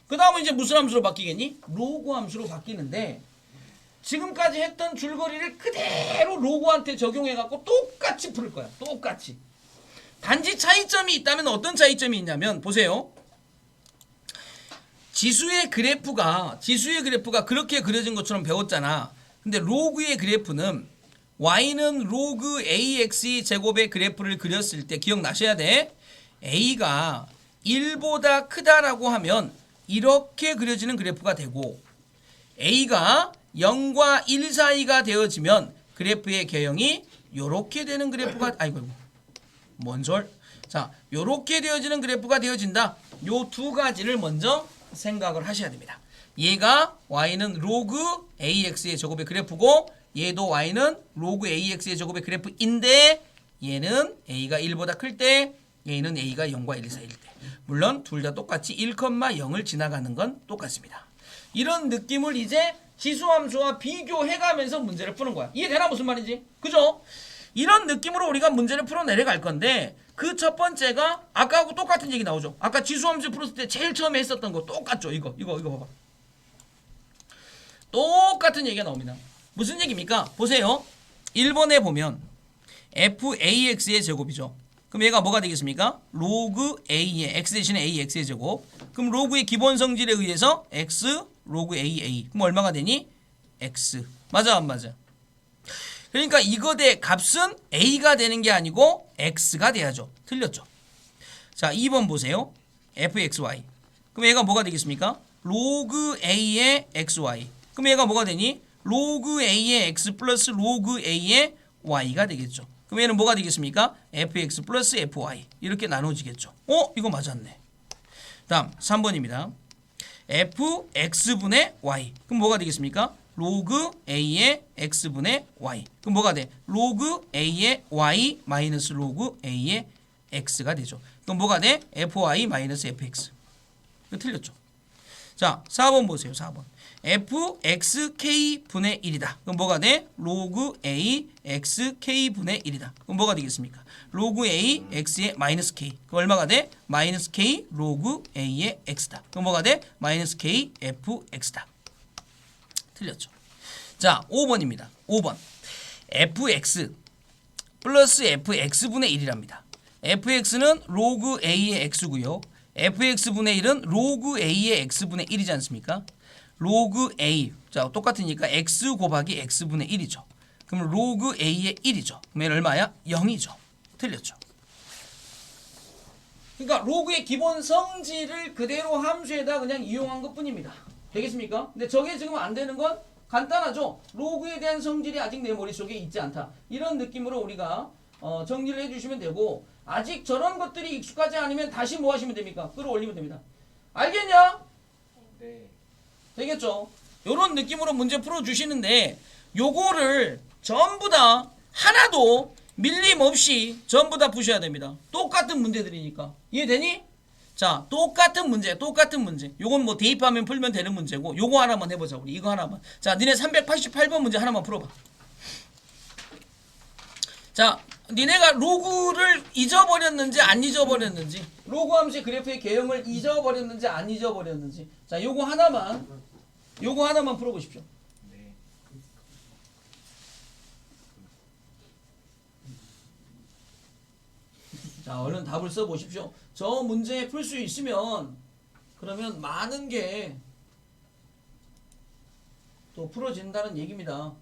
그 다음은 이제 무슨 함수로 바뀌겠니? 로그 함수로 바뀌는데 지금까지 했던 줄거리를 그대로 로그한테 적용해갖고 똑같이 풀 거야. 똑같이. 단지 차이점이 있다면 어떤 차이점이 있냐면 보세요. 지수의 그래프가 그렇게 그려진 것처럼 배웠잖아. 근데 로그의 그래프는 y는 로그 ax 제곱의 그래프를 그렸을 때 기억나셔야 돼. a가 1보다 크다라고 하면 이렇게 그려지는 그래프가 되고 a가 0과 1 사이가 되어지면 그래프의 개형이 요렇게 되는 그래프가 아이고 뭔 소리. 자, 요렇게 되어지는 그래프가 되어진다. 요 두 가지를 먼저 생각을 하셔야 됩니다. 얘가 y는 로그 ax의 제곱의 그래프고 얘도 y는 로그 ax의 제곱의 그래프인데 얘는 a가 1보다 클 때 얘는 a가 0과 1 사이일 때 물론 둘 다 똑같이 1,0을 지나가는 건 똑같습니다. 이런 느낌을 이제 지수함수와 비교해가면서 문제를 푸는 거야. 이해되나 무슨 말인지? 그죠? 이런 느낌으로 우리가 문제를 풀어 내려갈 건데 그 첫 번째가 아까하고 똑같은 얘기 나오죠. 아까 지수함수 풀었을 때 제일 처음에 했었던 거 똑같죠. 이거 봐봐. 똑같은 얘기가 나옵니다. 무슨 얘기입니까? 보세요. 1번에 보면 fax의 제곱이죠. 그럼 얘가 뭐가 되겠습니까? 로그 a의 x 대신에 ax의 제곱. 그럼 로그의 기본 성질에 의해서 x 로그 aa. 그럼 얼마가 되니? x. 맞아 안 맞아? 그러니까 이것의 값은 a가 되는 게 아니고 x가 돼야죠. 틀렸죠. 자, 2번 보세요. fxy. 그럼 얘가 뭐가 되겠습니까? 로그 a의 xy. 그럼 얘가 뭐가 되니? 로그 a의 x 플러스 로그 a의 y가 되겠죠. 그럼 얘는 뭐가 되겠습니까? fx 플러스 fy. 이렇게 나눠지겠죠. 이거 맞았네. 다음 3번입니다. fx분의 y. 그럼 뭐가 되겠습니까? 로그 a의 x분의 y. 그럼 뭐가 돼? 로그 a의 y 마이너스 로그 a의 x가 되죠. 그럼 뭐가 돼? fy 마이너스 fx. 이거 틀렸죠. 자, 4번 보세요. 4번. fxk분의 1이다. 그럼 뭐가 돼? 로그 a xk분의 1이다. 그럼 뭐가 되겠습니까? 로그 a x의 마이너스 k. 그럼 얼마가 돼? 마이너스 k 로그 a의 x다. 그럼 뭐가 돼? 마이너스 k fx다. 틀렸죠. 자, 5번입니다. 5번. fx 플러스 fx분의 1이랍니다. fx는 로그 a의 x고요. fx분의 1은 로그 a의 x분의 1이지 않습니까? 로그 a. 자, 똑같으니까 x 곱하기 x분의 1이죠. 그럼 로그 a의 1이죠. 그러면 얼마야? 0이죠. 틀렸죠. 그러니까 로그의 기본 성질을 그대로 함수에다 그냥 이용한 것뿐입니다. 되겠습니까? 근데 저게 지금 안 되는 건 간단하죠. 로그에 대한 성질이 아직 내 머릿속에 있지 않다. 이런 느낌으로 우리가 정리를 해주시면 되고 아직 저런 것들이 익숙하지 않으면 다시 뭐 하시면 됩니까? 끌어올리면 됩니다. 알겠냐? 네. 되겠죠? 요런 느낌으로 문제 풀어주시는데 요거를 전부 다 하나도 밀림 없이 전부 다 푸셔야 됩니다. 똑같은 문제들이니까. 이해되니? 자, 똑같은 문제. 요건 뭐 대입하면 풀면 되는 문제고 요거 하나만 해보자. 우리 이거 하나만. 자, 니네 388번 문제 하나만 풀어봐. 자, 니네가 로그를 잊어버렸는지 안 잊어버렸는지, 로그 함수의 그래프의 개형을 잊어버렸는지 안 잊어버렸는지. 자, 요거 하나만 풀어보십시오. 네. 자, 얼른 답을 써보십시오. 저 문제 풀 수 있으면 그러면 많은 게 또 풀어진다는 얘기입니다.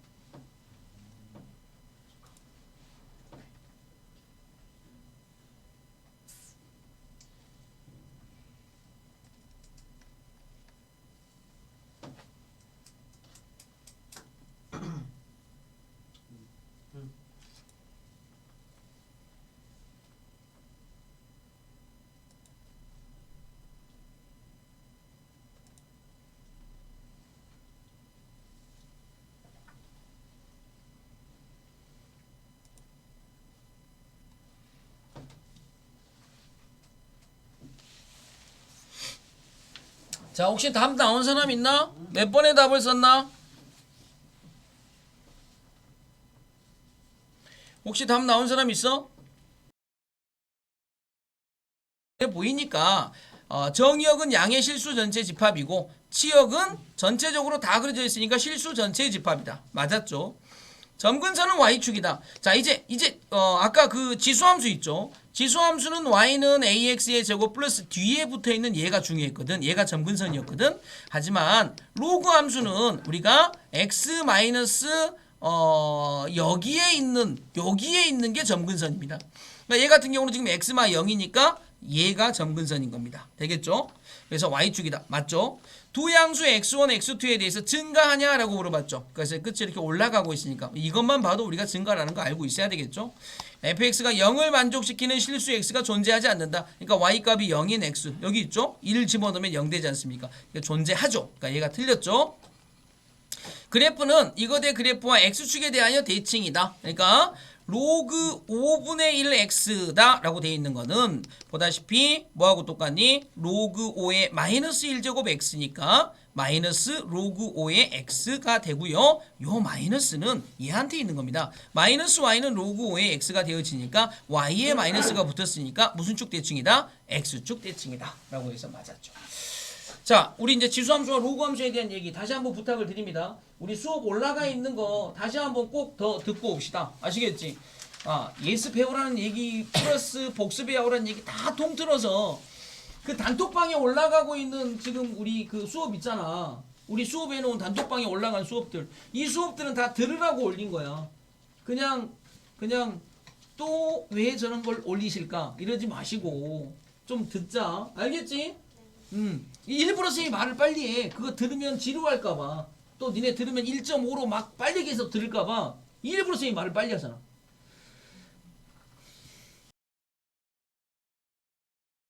자, 혹시 답 나온 사람 있나? 몇 번의 답을 썼나? 혹시 답 나온 사람 있어? 보이니까 정의역은 양의 실수 전체 집합이고 치역은 전체적으로 다 그려져 있으니까 실수 전체의 집합이다. 맞았죠? 점근선은 y축이다. 자, 이제 아까 그 지수함수 있죠? 지수함수는 y는 ax의 제곱 플러스 뒤에 붙어 있는 얘가 중요했거든. 얘가 점근선이었거든. 하지만 로그 함수는 우리가 x 마이너스 여기에 있는 게 점근선입니다. 그러니까 얘 같은 경우는 지금 x마 0이니까 얘가 점근선인 겁니다. 되겠죠? 그래서 y축이다. 맞죠? 두 양수 x1, x2에 대해서 증가하냐라고 물어봤죠. 그래서 끝이 이렇게 올라가고 있으니까 이것만 봐도 우리가 증가라는 거 알고 있어야 되겠죠. fx가 0을 만족시키는 실수 x가 존재하지 않는다. 그러니까 y값이 0인 x 여기 있죠. 1을 집어넣으면 0 되지 않습니까? 그러니까 존재하죠. 그러니까 얘가 틀렸죠. 그래프는 이거 대 그래프와 x축에 대하여 대칭이다. 그러니까 로그 5분의 1 x다 라고 되어 있는 거는 보다시피 뭐하고 똑같니? 로그 5의 마이너스 1제곱 x니까 마이너스 로그 5의 x가 되고요. 요 마이너스는 얘한테 있는 겁니다. 마이너스 y는 로그 5의 x가 되어지니까 y에 마이너스가 붙었으니까 무슨 축 대칭이다? x축 대칭이다 라고 해서 맞았죠. 자, 우리 이제 지수함수와 로그함수에 대한 얘기 다시 한번 부탁을 드립니다. 우리 수업 올라가 있는 거 다시 한번 꼭 더 듣고 옵시다. 아시겠지? 예습 해오라는 얘기 플러스 복습해 오라는 얘기 다 통틀어서 그 단톡방에 올라가고 있는 지금 우리 그 수업 있잖아. 우리 수업해 놓은 단톡방에 올라간 수업들. 이 수업들은 다 들으라고 올린 거야. 그냥 또 왜 저런 걸 올리실까? 이러지 마시고 좀 듣자. 알겠지? 일부러 선생님이 말을 빨리 해. 그거 들으면 지루할까봐. 또 니네 들으면 1.5로 막 빨리 계속 들을까봐 일부러 선생님이 말을 빨리 하잖아.